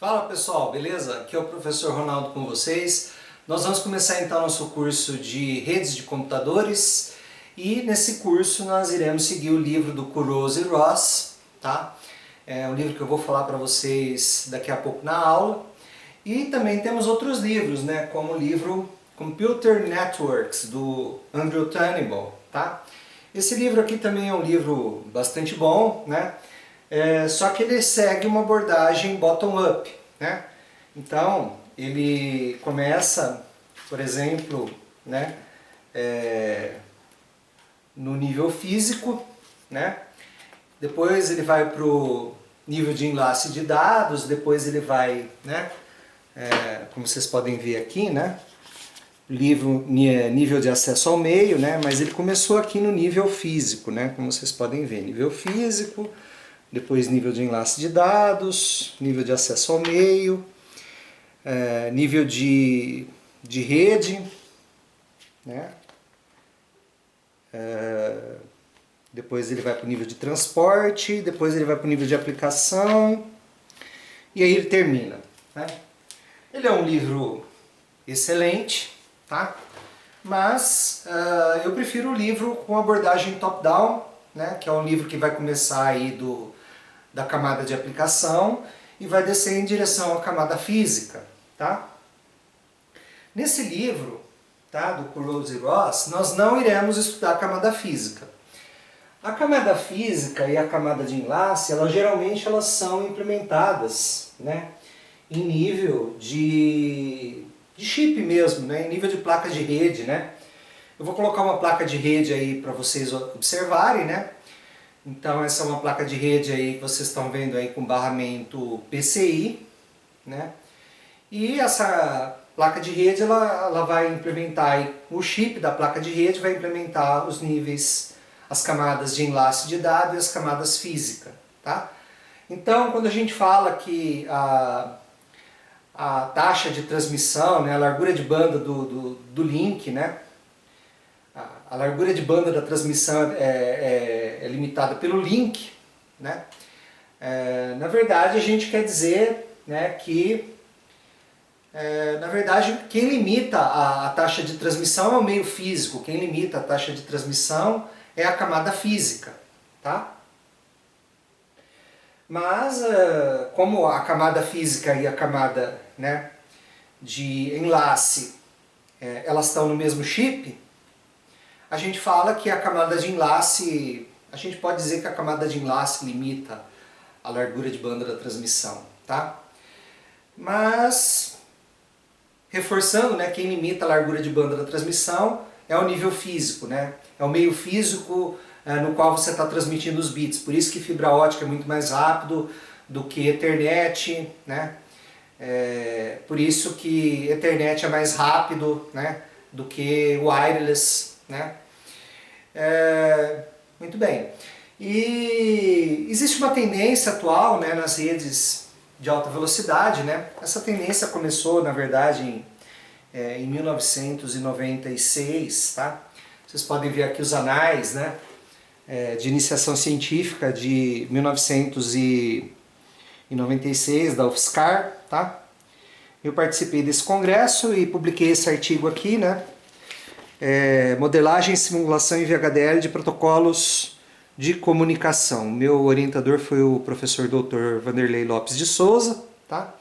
Fala pessoal, beleza? Aqui é o professor Ronaldo com vocês. Nós vamos começar então nosso curso de redes de computadores e nesse curso nós iremos seguir o livro do Kurose e Ross, tá? É um livro que eu vou falar para vocês daqui a pouco na aula. E também temos outros livros, né? Como o livro Computer Networks, do Andrew Turnbull, tá? Esse livro aqui também é um livro bastante bom, né? Só que ele segue uma abordagem bottom-up, né? Então, ele começa, por exemplo, né, no nível físico, né? Depois ele vai para o nível de enlace de dados, depois ele vai, né, como vocês podem ver aqui, né, nível de acesso ao meio, né, mas ele começou aqui no nível físico, né, como vocês podem ver, nível físico, depois nível de enlace de dados, nível de acesso ao meio, nível de rede, né? Depois ele vai para o nível de transporte, depois ele vai para o nível de aplicação, e aí ele termina, né? Ele é um livro excelente, tá? Mas eu prefiro o livro com abordagem top-down, né? Que é um livro que vai começar aí da camada de aplicação e vai descer em direção à camada física, tá? Nesse livro, tá, do Kurose e Ross, nós não iremos estudar a camada física. A camada física e a camada de enlace, geralmente elas são implementadas, né, em nível de chip mesmo, né, em nível de placa de rede, né. Eu vou colocar uma placa de rede aí para vocês observarem, né. Então essa é uma placa de rede aí que vocês estão vendo aí com barramento PCI, né? E essa placa de rede ela vai implementar aí, o chip da placa de rede vai implementar os níveis, as camadas de enlace de dados e as camadas físicas, tá? Então quando a gente fala que a taxa de transmissão, né, a largura de banda do link, né? A largura de banda da transmissão é limitada pelo link, né? Na verdade, a gente quer dizer, né, que, na verdade, quem limita a taxa de transmissão é o meio físico, quem limita a taxa de transmissão é a camada física, tá? Mas, como a camada física e a camada, né, de enlace, elas estão no mesmo chip, a gente fala que a camada de enlace, a gente pode dizer que a camada de enlace limita a largura de banda da transmissão, tá? Mas, reforçando, né, quem limita a largura de banda da transmissão é o nível físico, né? É o meio físico no qual você está transmitindo os bits. Por isso que fibra ótica é muito mais rápido do que Ethernet, né? Por isso que Ethernet é mais rápido, né, do que wireless, né? Muito bem. E existe uma tendência atual, né, nas redes de alta velocidade, né? Essa tendência começou, na verdade, em 1996, tá? Vocês podem ver aqui os anais, né, de iniciação científica de 1996 da UFSCar, tá? Eu participei desse congresso e publiquei esse artigo aqui, né? Modelagem, simulação em VHDL de protocolos de comunicação. Meu orientador foi o professor Dr. Vanderlei Lopes de Souza, tá?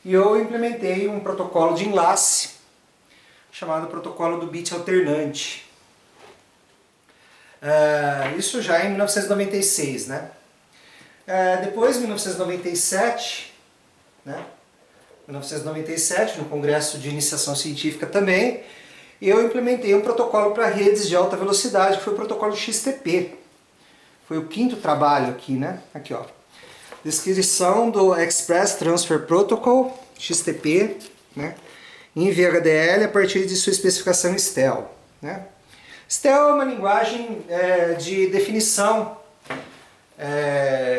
E eu implementei um protocolo de enlace chamado protocolo do bit alternante. Isso já em 1996, né? Depois, em 1997, né? 1997, no Congresso de Iniciação Científica também, eu implementei um protocolo para redes de alta velocidade, que foi o protocolo XTP. Foi o quinto trabalho aqui, né? Aqui, ó. Descrição do Express Transfer Protocol, XTP, né? Em VHDL a partir de sua especificação STEL, né? STEL é uma linguagem de definição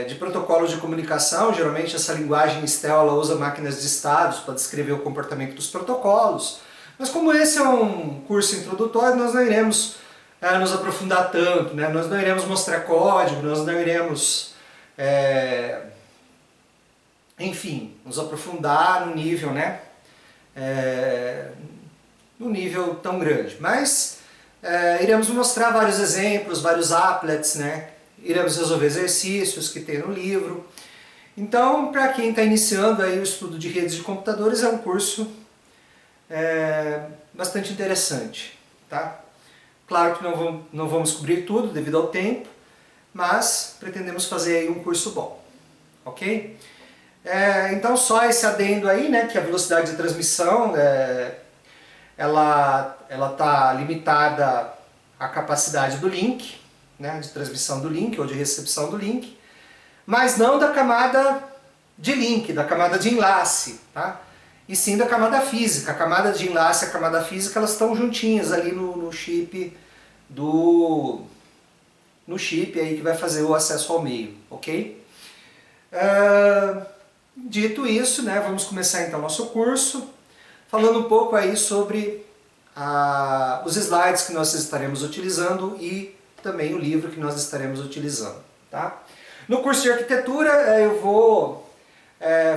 de protocolos de comunicação. Geralmente essa linguagem STEL ela usa máquinas de estados para descrever o comportamento dos protocolos. Mas como esse é um curso introdutório, nós não iremos nos aprofundar tanto, né? Nós não iremos mostrar código, nós não iremos enfim, nos aprofundar no nível, né? No nível tão grande. Mas iremos mostrar vários exemplos, vários applets, né? Iremos resolver exercícios que tem no livro. Então, para quem está iniciando aí o estudo de redes de computadores, é um curso bastante interessante, tá? Claro que não vamos cobrir tudo devido ao tempo, mas pretendemos fazer aí um curso bom, ok? Então só esse adendo aí, né, que a velocidade de transmissão ela está limitada à capacidade do link, né, de transmissão do link ou de recepção do link, mas não da camada de link, da camada de enlace, tá? E sim da camada física. A camada de enlace e a camada física, elas estão juntinhas ali no chip no chip aí que vai fazer o acesso ao meio, ok? Dito isso, né, vamos começar então nosso curso, falando um pouco aí sobre os slides que nós estaremos utilizando e também o livro que nós estaremos utilizando, tá? No curso de arquitetura eu vou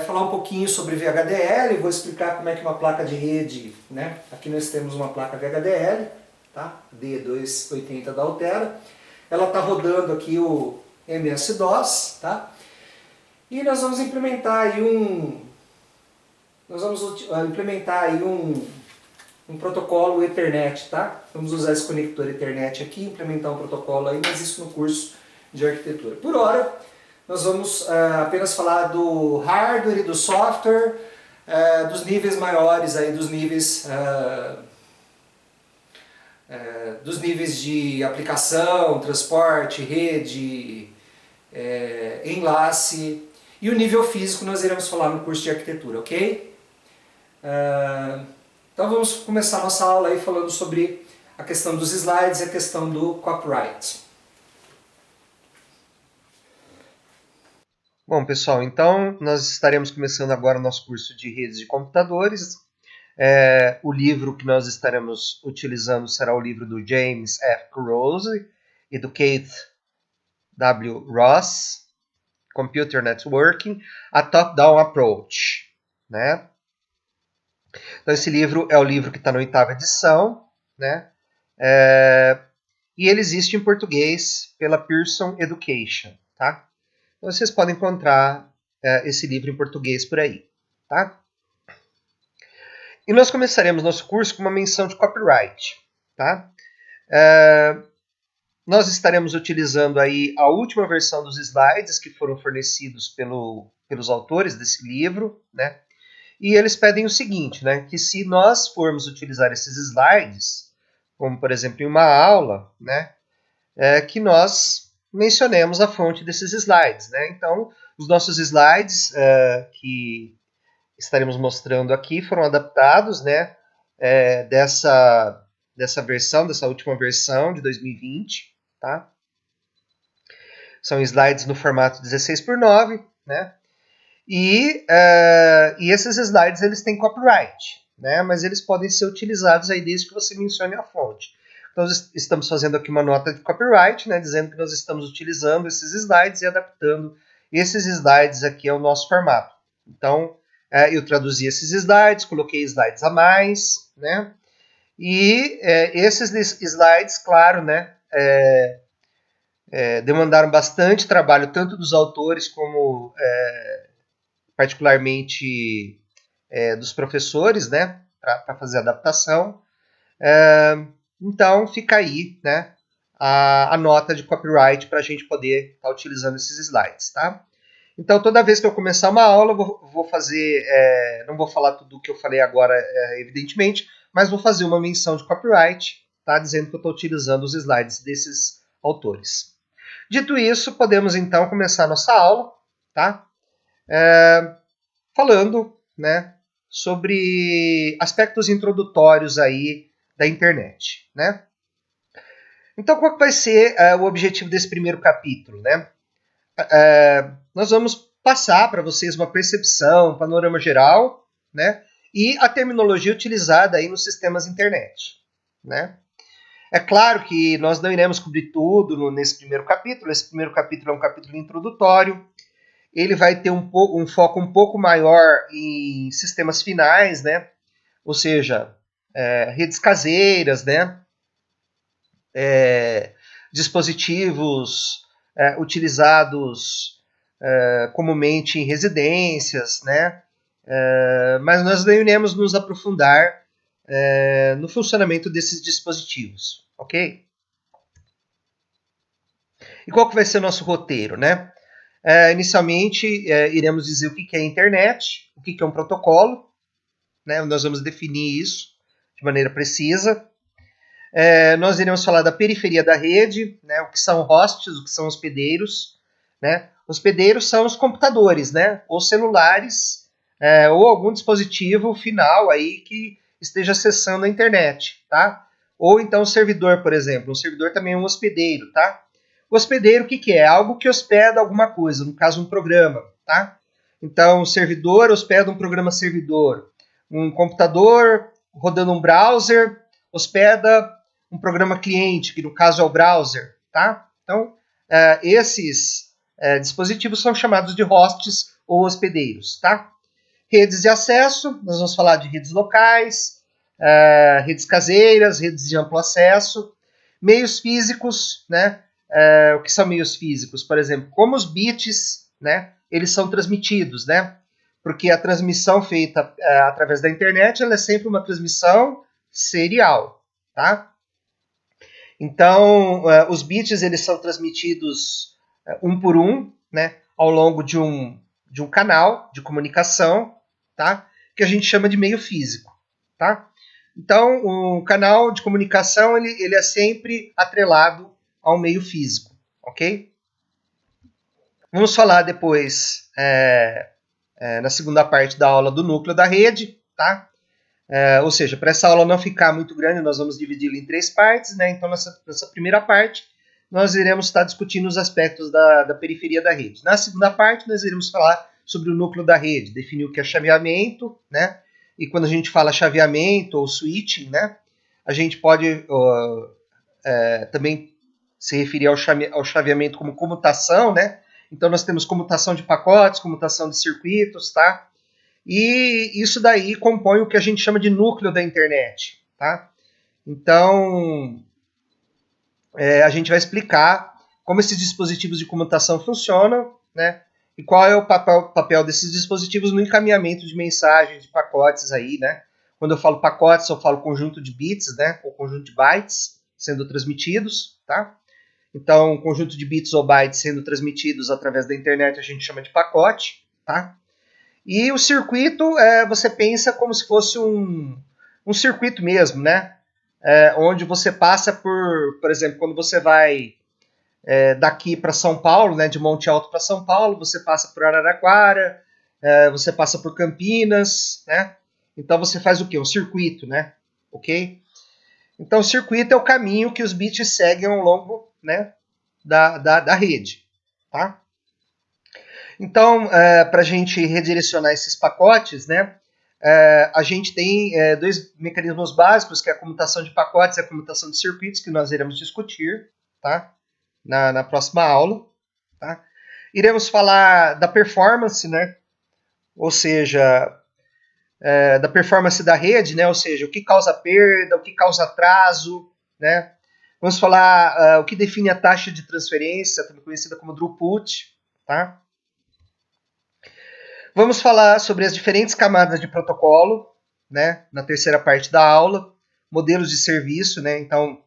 falar um pouquinho sobre VHDL, vou explicar como é que uma placa de rede, né? Aqui nós temos uma placa VHDL, tá? D280 da Altera, ela está rodando aqui o MS-DOS, tá? E nós vamos implementar aí um protocolo Ethernet, tá? Vamos usar esse conector Ethernet aqui, implementar um protocolo aí, mas isso no curso de arquitetura. Por hora, nós vamos apenas falar do hardware e do software, dos níveis maiores aí, dos níveis de aplicação, transporte, rede, enlace, e o nível físico nós iremos falar no curso de arquitetura, ok? Então vamos começar nossa aula aí falando sobre a questão dos slides e a questão do copyright. Bom, pessoal, então nós estaremos começando agora o nosso curso de redes de computadores. O livro que nós estaremos utilizando será o livro do James F. Kurose e do Keith W. Ross, Computer Networking, a Top-Down Approach, né? Então esse livro é o livro que está na 8ª edição, né? E ele existe em português pela Pearson Education, tá? Então vocês podem encontrar esse livro em português por aí, tá? E nós começaremos nosso curso com uma menção de copyright, tá? Nós estaremos utilizando aí a última versão dos slides que foram fornecidos pelos autores desse livro, né? E eles pedem o seguinte, né? Que se nós formos utilizar esses slides, como por exemplo em uma aula, né? Que nós mencionemos a fonte desses slides, né? Então, os nossos slides que estaremos mostrando aqui foram adaptados, né? Dessa última versão de 2020, tá? São slides no formato 16:9, né? E esses slides eles têm copyright, né? Mas eles podem ser utilizados aí desde que você mencione a fonte. Então, nós estamos fazendo aqui uma nota de copyright, né? Dizendo que nós estamos utilizando esses slides e adaptando esses slides aqui ao nosso formato. Então, eu traduzi esses slides, coloquei slides a mais, né? E esses slides, claro, né? Demandaram bastante trabalho, tanto dos autores como particularmente dos professores, né, para fazer a adaptação. Então fica aí, né, a nota de copyright para a gente poder estar utilizando esses slides, tá? Então toda vez que eu começar uma aula, vou fazer, não vou falar tudo o que eu falei agora, evidentemente, mas vou fazer uma menção de copyright, tá, dizendo que eu estou utilizando os slides desses autores. Dito isso, podemos então começar a nossa aula, tá? Falando, né, sobre aspectos introdutórios aí da internet, né? Então, qual que vai ser o objetivo desse primeiro capítulo, né? Nós vamos passar para vocês uma percepção, um panorama geral, né? E a terminologia utilizada aí nos sistemas internet, né? É claro que nós não iremos cobrir tudo nesse primeiro capítulo. Esse primeiro capítulo é um capítulo introdutório. ele vai ter um foco um pouco maior em sistemas finais, né? Ou seja, redes caseiras, né? Dispositivos utilizados comumente em residências, né? Mas nós não iremos nos aprofundar no funcionamento desses dispositivos, ok? E qual que vai ser o nosso roteiro, né? Inicialmente, iremos dizer o que é a internet, o que é um protocolo, né? Nós vamos definir isso de maneira precisa. Nós iremos falar da periferia da rede, né? O que são hosts, o que são hospedeiros, né? Hospedeiros são os computadores, né? Ou celulares, ou algum dispositivo final aí que esteja acessando a internet, tá? Ou então o servidor, por exemplo. O servidor também é um hospedeiro, tá? O hospedeiro, o que é? Algo que hospeda alguma coisa, no caso um programa, tá? Então, o servidor hospeda um programa servidor. Um computador rodando um browser hospeda um programa cliente, que no caso é o browser, tá? Então, esses dispositivos são chamados de hosts ou hospedeiros, tá? Redes de acesso, nós vamos falar de redes locais, redes caseiras, redes de amplo acesso, meios físicos, né? O que são meios físicos? Por exemplo, como os bits, né? Eles são transmitidos, né? Porque a transmissão feita através da internet, ela é sempre uma transmissão serial, tá? Então, os bits eles são transmitidos um por um, né? Ao longo de um canal de comunicação, tá? Que a gente chama de meio físico, tá? Então, o canal de comunicação ele é sempre atrelado ao meio físico, ok? Vamos falar depois, na segunda parte da aula, do núcleo da rede, tá? Ou seja, para essa aula não ficar muito grande, nós vamos dividi-la em 3 partes, né? Então, nessa primeira parte, nós iremos estar discutindo os aspectos da periferia da rede. Na segunda parte, nós iremos falar sobre o núcleo da rede, definir o que é chaveamento, né? E quando a gente fala chaveamento ou switching, né? A gente pode também se referir ao chaveamento como comutação, né? Então, nós temos comutação de pacotes, comutação de circuitos, tá? E isso daí compõe o que a gente chama de núcleo da internet, tá? Então, a gente vai explicar como esses dispositivos de comutação funcionam, né? E qual é o papel desses dispositivos no encaminhamento de mensagens, de pacotes aí, né? Quando eu falo pacotes, eu falo conjunto de bits, né? Ou conjunto de bytes sendo transmitidos, tá? Então, um conjunto de bits ou bytes sendo transmitidos através da internet a gente chama de pacote, tá? E o circuito, você pensa como se fosse um circuito mesmo, né? Onde você passa por exemplo, quando você vai daqui para São Paulo, né, de Monte Alto para São Paulo, você passa por Araraquara, você passa por Campinas, né? Então você faz o quê? Um circuito, né? Ok? Então o circuito é o caminho que os bits seguem ao longo, né, da rede, tá? Então, para a gente redirecionar esses pacotes, né, a gente tem 2 mecanismos básicos, que é a comutação de pacotes e a comutação de circuitos, que nós iremos discutir, tá, na próxima aula. Tá? Iremos falar da performance, né, ou seja, da performance da rede, né, ou seja, o que causa perda, o que causa atraso, né. Vamos falar o que define a taxa de transferência, também conhecida como throughput, tá? Vamos falar sobre as diferentes camadas de protocolo, né, na terceira parte da aula, modelos de serviço, né, então,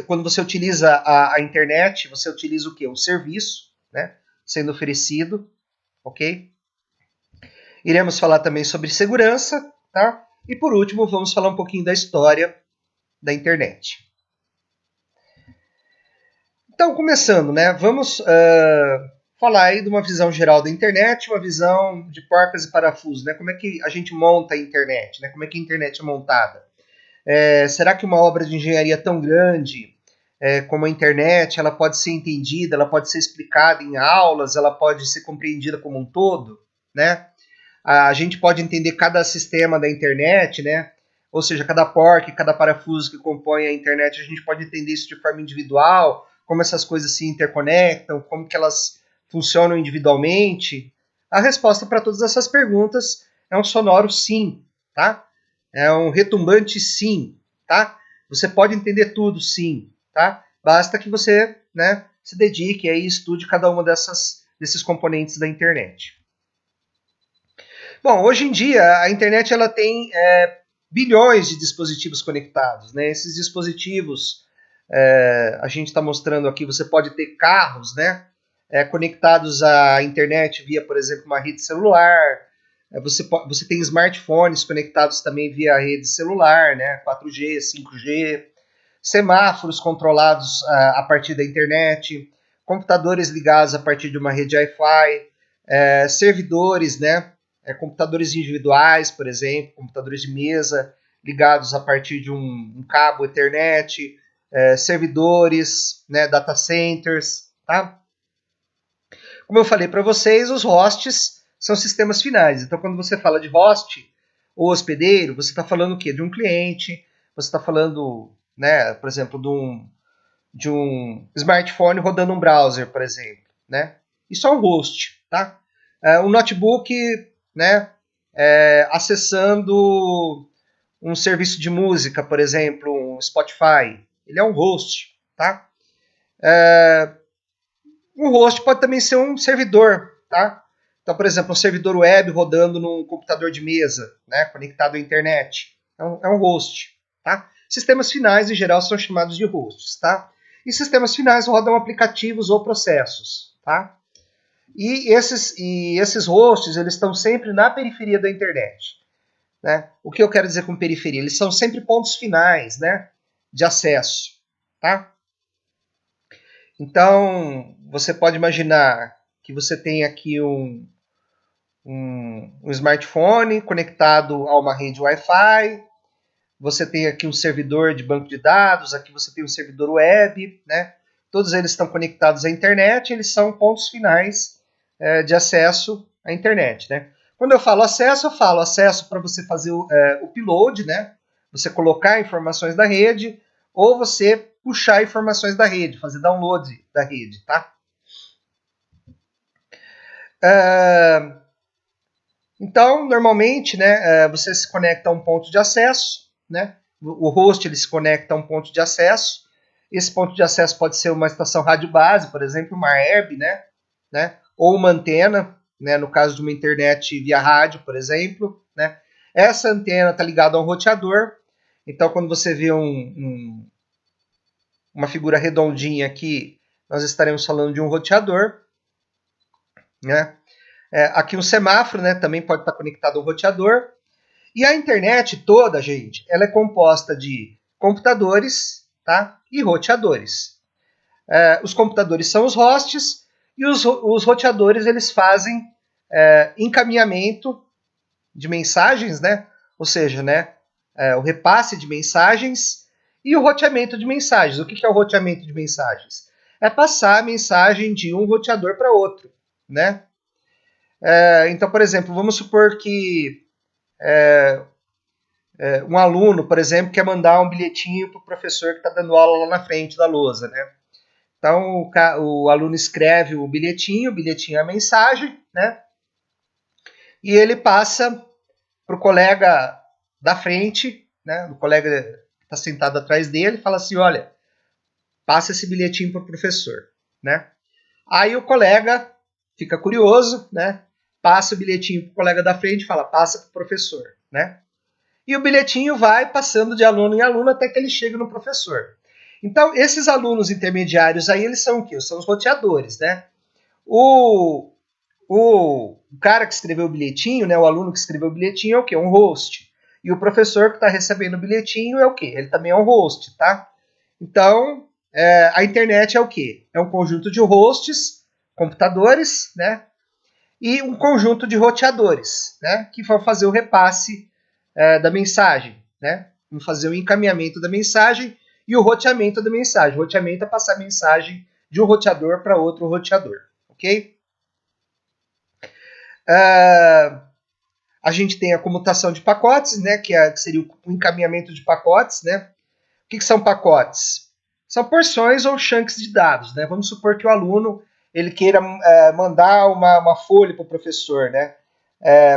quando você utiliza a internet, você utiliza o quê? Um serviço, né, sendo oferecido, ok? Iremos falar também sobre segurança, tá? E por último, vamos falar um pouquinho da história da internet. Então, começando, né, vamos falar aí de uma visão geral da internet, uma visão de porcas e parafusos, né? Como é que a gente monta a internet, né? Como é que a internet é montada? Será que uma obra de engenharia tão grande como a internet, ela pode ser entendida, ela pode ser explicada em aulas, ela pode ser compreendida como um todo, né? A gente pode entender cada sistema da internet, né? Ou seja, cada porca, cada parafuso que compõe a internet, a gente pode entender isso de forma individual, como essas coisas se interconectam, como que elas funcionam individualmente? A resposta para todas essas perguntas é um sonoro sim, tá? É um retumbante sim, tá? Você pode entender tudo sim, tá? Basta que você, né, se dedique e estude cada uma desses componentes da internet. Bom, hoje em dia a internet ela tem bilhões de dispositivos conectados, né? Esses dispositivos a gente está mostrando aqui, você pode ter carros, né? Conectados à internet via, por exemplo, uma rede celular. Você tem smartphones conectados também via rede celular, né? 4G, 5G, semáforos controlados a partir da internet, computadores ligados a partir de uma rede Wi-Fi, servidores, né? Computadores individuais, por exemplo, computadores de mesa ligados a partir de um cabo Ethernet, servidores, né? Data centers, tá? Como eu falei para vocês, os hosts são sistemas finais. Então, quando você fala de host ou hospedeiro, você está falando o quê? De um cliente, você está falando, né, por exemplo, de um smartphone rodando um browser, por exemplo. Né? Isso é um host. Tá? Um notebook, né, acessando um serviço de música, por exemplo, um Spotify. Ele é um host. Tá? Um host pode também ser um servidor, tá? Então, por exemplo, um servidor web rodando num computador de mesa, né, conectado à internet. É um host, tá? Sistemas finais, em geral, são chamados de hosts, tá? E sistemas finais rodam aplicativos ou processos, tá? E esses hosts, eles estão sempre na periferia da internet, né? O que eu quero dizer com periferia? Eles são sempre pontos finais, né, de acesso, tá? Então, você pode imaginar que você tem aqui um smartphone conectado a uma rede Wi-Fi, você tem aqui um servidor de banco de dados, aqui você tem um servidor web, né? Todos eles estão conectados à internet, eles são pontos finais de acesso à internet, né? Quando eu falo acesso para você fazer o upload, né? Você colocar informações da rede, ou você puxar informações da rede, fazer download da rede, tá? Então, normalmente, né, você se conecta a um ponto de acesso, né? O host ele se conecta a um ponto de acesso. Esse ponto de acesso pode ser uma estação rádio base, por exemplo, uma herb, né? Ou uma antena, né? No caso de uma internet via rádio, por exemplo, né? Essa antena está ligada a um roteador. Então, quando você vê uma figura redondinha aqui, nós estaremos falando de um roteador, né? Aqui um semáforo, né, também pode estar conectado ao roteador. E a internet toda, gente, ela é composta de computadores, tá, e roteadores. Os computadores são os hosts e os roteadores eles fazem encaminhamento de mensagens, né? Ou seja, né, o repasse de mensagens e o roteamento de mensagens. O que é o roteamento de mensagens? É passar a mensagem de um roteador para outro, né? Então, por exemplo, vamos supor que um aluno, por exemplo, quer mandar um bilhetinho para o professor que está dando aula lá na frente da lousa, né? Então, o aluno escreve o bilhetinho é a mensagem, né? E ele passa para o colega da frente, né? O colega que está sentado atrás dele, fala assim, olha, passa esse bilhetinho para o professor, né? Aí o colega fica curioso, né? Passa o bilhetinho para o colega da frente e fala, passa para o professor, né? E o bilhetinho vai passando de aluno em aluno até que ele chega no professor. Então, esses alunos intermediários aí, eles são o quê? São os roteadores, né? O cara que escreveu o bilhetinho, né? O aluno que escreveu o bilhetinho é o quê? Um host. E o professor que está recebendo o bilhetinho é o quê? Ele também é um host, tá? Então, a internet é o quê? É um conjunto de hosts, computadores, né? E um conjunto de roteadores, né? Que vão fazer o repasse da mensagem, né? Vão fazer o encaminhamento da mensagem e o roteamento da mensagem. O roteamento é passar a mensagem de um roteador para outro roteador, ok? A gente tem a comutação de pacotes, né? Que seria o encaminhamento de pacotes, né? O que são pacotes? são porções ou chunks de dados, né? Vamos supor que o aluno ele queira mandar uma folha para o professor, né?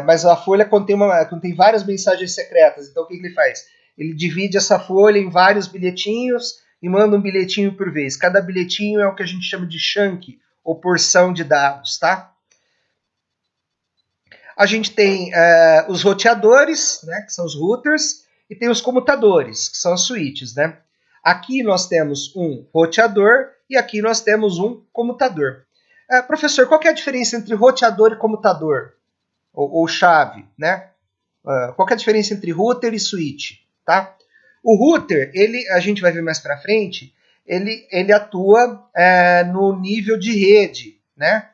Mas a folha contém várias mensagens secretas. Então, o que ele faz? Ele divide essa folha em vários bilhetinhos e manda um bilhetinho por vez. Cada bilhetinho é o que a gente chama de chunk, ou porção de dados, tá? A gente tem os roteadores, né, que são os routers, e tem os comutadores, que são as switches, né? Aqui nós temos um roteador e aqui nós temos um comutador. Professor, qual que é a diferença entre roteador e comutador? Ou chave, né? Qual que é a diferença entre router e switch, tá? O router, a gente vai ver mais para frente, ele atua no nível de rede, né?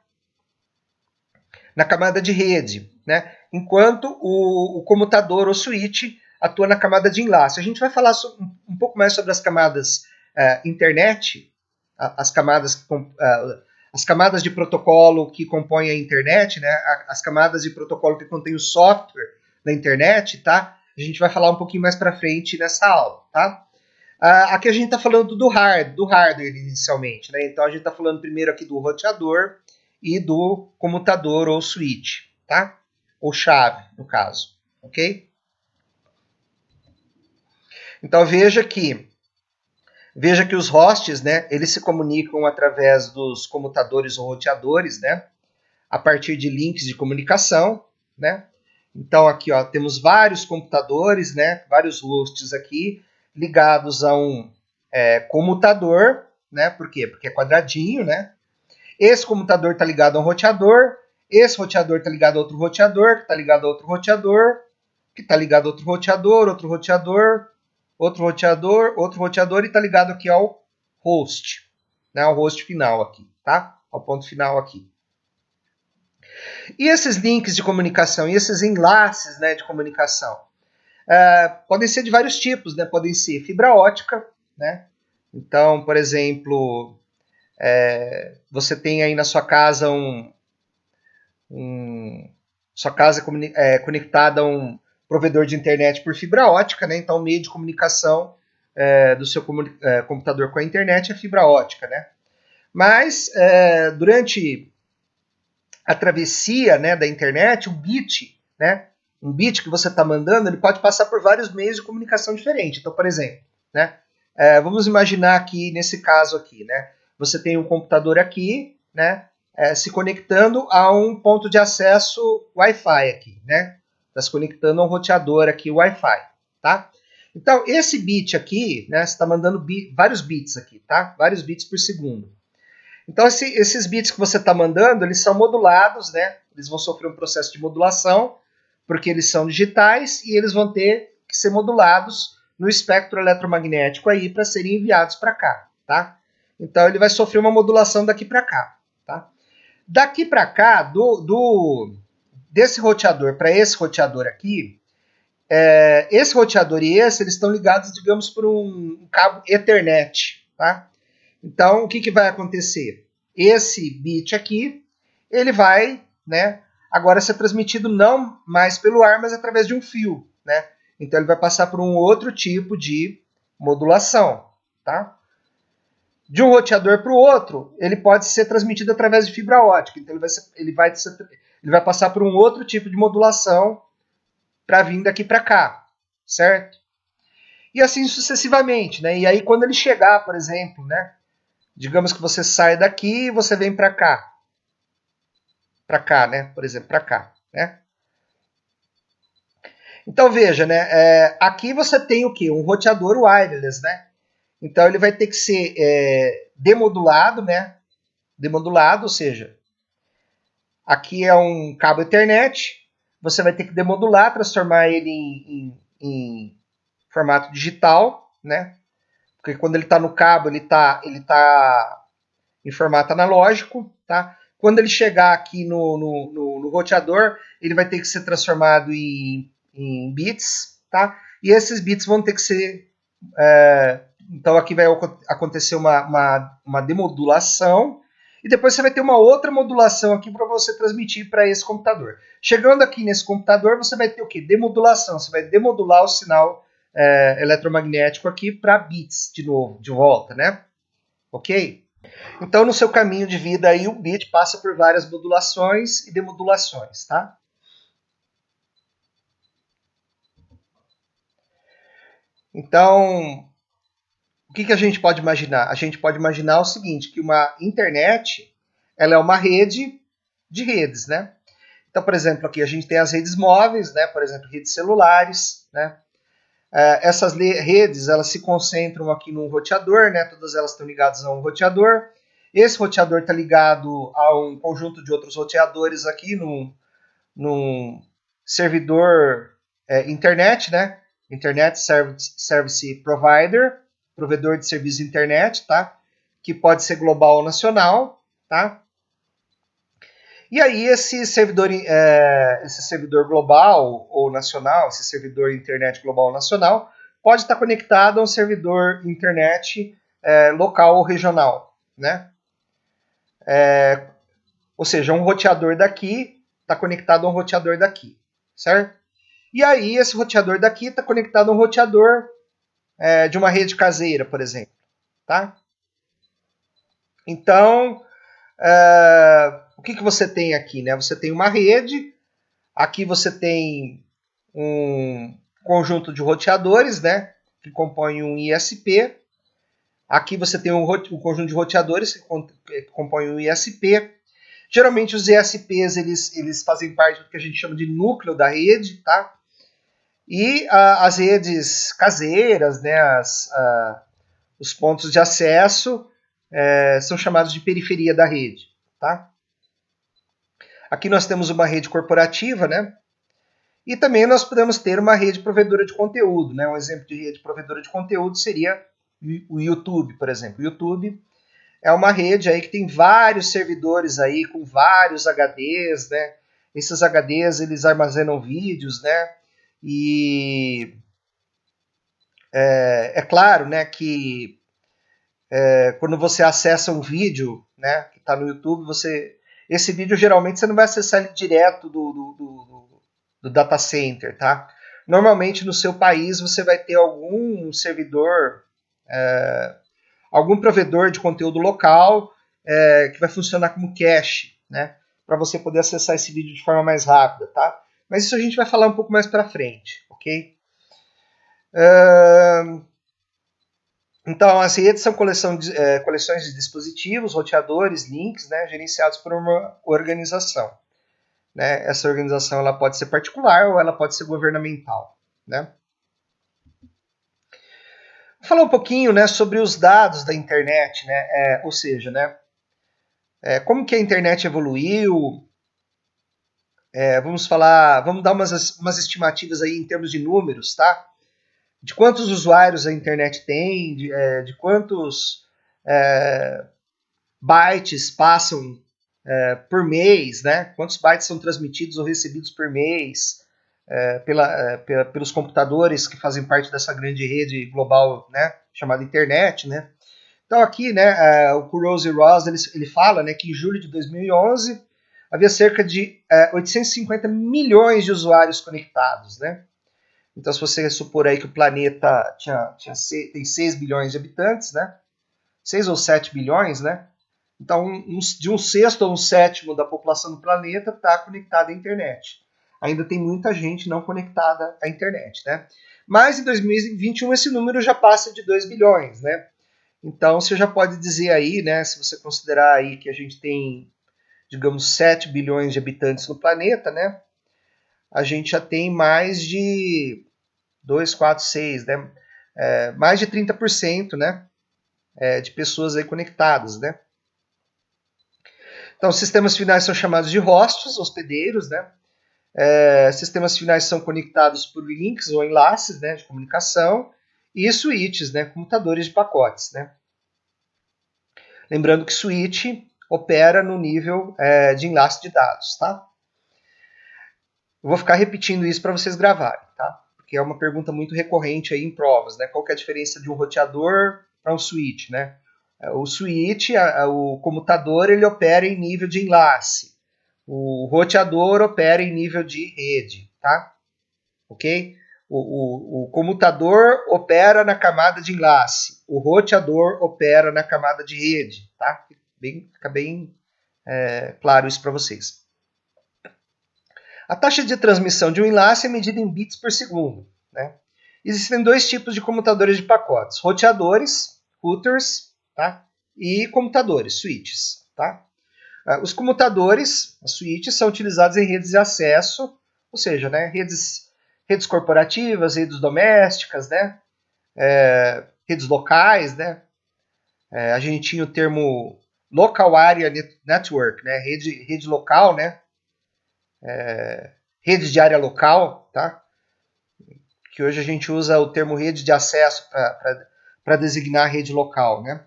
Na camada de rede, né? Enquanto o comutador ou switch atua na camada de enlace. A gente vai falar um pouco mais sobre as camadas internet, as camadas de protocolo que compõem a internet, né? As camadas de protocolo que contêm o software da internet, tá? A gente vai falar um pouquinho mais para frente nessa aula, tá? Aqui a gente está falando do hardware inicialmente, né? Então a gente está falando primeiro aqui do roteador e do comutador ou switch, tá? Ou chave, no caso, ok? Então veja que os hosts, né? Eles se comunicam através dos comutadores ou roteadores, né? A partir de links de comunicação, né? Então aqui, ó, temos vários computadores, né? Vários hosts aqui ligados a um comutador, né? Por quê? Porque é quadradinho, né? Esse computador está ligado a um roteador, esse roteador está ligado a outro roteador, que está ligado a outro roteador, que está ligado a outro roteador, outro roteador, outro roteador, outro roteador e está ligado aqui ao host, né? Ao host final aqui, tá? Ao ponto final aqui. E esses links de comunicação e esses enlaces, né, de comunicação podem ser de vários tipos, né? Podem ser fibra ótica, né? Então, por exemplo, você tem aí na sua casa sua casa conectada a um provedor de internet por fibra ótica, né? Então o meio de comunicação do seu computador com a internet é fibra ótica, né? Mas durante a travessia, né, da internet, um bit que você está mandando, ele pode passar por vários meios de comunicação diferentes. Então, por exemplo, né, vamos imaginar aqui, nesse caso aqui, né, você tem um computador aqui, né, se conectando a um ponto de acesso Wi-Fi aqui, né? Está se conectando a um roteador aqui Wi-Fi, tá? Então, esse bit aqui, né, você está mandando vários bits aqui, tá? Vários bits por segundo. Então, esses bits que você está mandando, eles são modulados, né? Eles vão sofrer um processo de modulação, porque eles são digitais e eles vão ter que ser modulados no espectro eletromagnético aí para serem enviados para cá, tá? Então, ele vai sofrer uma modulação daqui para cá, tá? Daqui para cá, desse roteador para esse roteador aqui, esse roteador e esse, eles estão ligados, digamos, por um cabo Ethernet, tá? Então, o que vai acontecer? Esse bit aqui, ele vai, né, agora ser transmitido não mais pelo ar, mas através de um fio, né? Então, ele vai passar por um outro tipo de modulação, tá? De um roteador para o outro, ele pode ser transmitido através de fibra ótica. Então, ele vai passar por um outro tipo de modulação para vir daqui para cá, certo? E assim sucessivamente, né? E aí, quando ele chegar, por exemplo, né? Digamos que você sai daqui e você vem para cá. Para cá, né? Por exemplo, para cá, né? Então, veja, né? Aqui você tem o quê? Um roteador wireless, né? Então, ele vai ter que ser demodulado, né? Demodulado, ou seja, aqui é um cabo Ethernet, você vai ter que demodular, transformar ele em formato digital, né? Porque quando ele está no cabo, ele tá em formato analógico, tá? Quando ele chegar aqui no roteador, ele vai ter que ser transformado em bits, tá? E esses bits vão ter que ser... então aqui vai acontecer uma demodulação, e depois você vai ter uma outra modulação aqui para você transmitir para esse computador. Chegando aqui nesse computador, você vai ter o quê? Demodulação. Você vai demodular o sinal eletromagnético aqui para bits de novo, de volta, né? ok? Então, no seu caminho de vida aí, o bit passa por várias modulações e demodulações, tá? Então, o que a gente pode imaginar? A gente pode imaginar o seguinte, que uma internet, ela é uma rede de redes, né? Então, por exemplo, aqui a gente tem as redes móveis, né? Por exemplo, redes celulares, né? Essas redes, elas se concentram aqui num roteador, né? Todas elas estão ligadas a um roteador. Esse roteador está ligado a um conjunto de outros roteadores aqui num servidor internet, né? Internet Service Provider, provedor de serviço de internet, tá? Que pode ser global ou nacional, tá? E aí esse servidor global ou nacional, esse servidor internet global ou nacional, pode estar conectado a um servidor internet local ou regional, né? Ou seja, um roteador daqui está conectado a um roteador daqui, certo? E aí esse roteador daqui está conectado a um roteador de uma rede caseira, por exemplo, tá? Então, o que você tem aqui, né? Você tem uma rede, aqui você tem um conjunto de roteadores, né? Que compõem um ISP. Aqui você tem um conjunto de roteadores que compõem um ISP. Geralmente os ISPs eles fazem parte do que a gente chama de núcleo da rede, tá? E as redes caseiras, né, os pontos de acesso, são chamados de periferia da rede, tá? Aqui nós temos uma rede corporativa, né? E também nós podemos ter uma rede provedora de conteúdo, né? Um exemplo de rede provedora de conteúdo seria o YouTube, por exemplo. O YouTube é uma rede aí que tem vários servidores aí com vários HDs, né? Esses HDs eles armazenam vídeos, né? E é claro, né, que quando você acessa um vídeo, né, que está no YouTube, esse vídeo geralmente você não vai acessar ele direto do data center, tá? Normalmente no seu país você vai ter algum servidor, algum provedor de conteúdo local que vai funcionar como cache, né, para você poder acessar esse vídeo de forma mais rápida, tá? Mas isso a gente vai falar um pouco mais para frente, ok? Então, as redes são coleções de dispositivos, roteadores, links, né, gerenciados por uma organização. Né? Essa organização ela pode ser particular ou ela pode ser governamental. Né? Vou falar um pouquinho, né, sobre os dados da internet, né? Ou seja, né, como que a internet evoluiu. Vamos dar umas estimativas aí em termos de números, tá? De quantos usuários a internet tem, de quantos bytes passam por mês, né? Quantos bytes são transmitidos ou recebidos por mês pelos computadores que fazem parte dessa grande rede global, né? Chamada internet, né? Então aqui, né? O Kurose Ross ele fala, né? Que em julho de 2011 havia cerca de 850 milhões de usuários conectados, né? Então, se você supor aí que o planeta tem 6 bilhões de habitantes, né? 6 ou 7 bilhões, né? Então, de um sexto a um sétimo da população do planeta está conectada à internet. Ainda tem muita gente não conectada à internet, né? Mas em 2021 esse número já passa de 2 bilhões, né? Então, você já pode dizer aí, né, se você considerar aí que a gente tem, digamos, 7 bilhões de habitantes no planeta, né? A gente já tem mais de 2, 4, 6, né? Mais de 30%, né? De pessoas aí conectadas, né? Então, sistemas finais são chamados de hosts, hospedeiros, né? Sistemas finais são conectados por links ou enlaces, né, de comunicação, e switches, né, computadores de pacotes, né? Lembrando que switch opera no nível de enlace de dados, tá? Eu vou ficar repetindo isso para vocês gravarem, tá? Porque é uma pergunta muito recorrente aí em provas, né? Qual que é a diferença de um roteador para um switch, né? O switch, o comutador, ele opera em nível de enlace. O roteador opera em nível de rede, tá? Ok? O comutador opera na camada de enlace, o roteador opera na camada de rede, tá? Fica bem claro isso para vocês. A taxa de transmissão de um enlace é medida em bits por segundo, né? Existem dois tipos de comutadores de pacotes: roteadores, routers, tá? E comutadores, switches, tá? Os comutadores, as switches, são utilizados em redes de acesso, ou seja, né, redes corporativas, redes domésticas, né, redes locais, né. A gente tinha o termo Local Area Network, né, rede local, né, rede de área local, tá, que hoje a gente usa o termo rede de acesso para designar a rede local, né.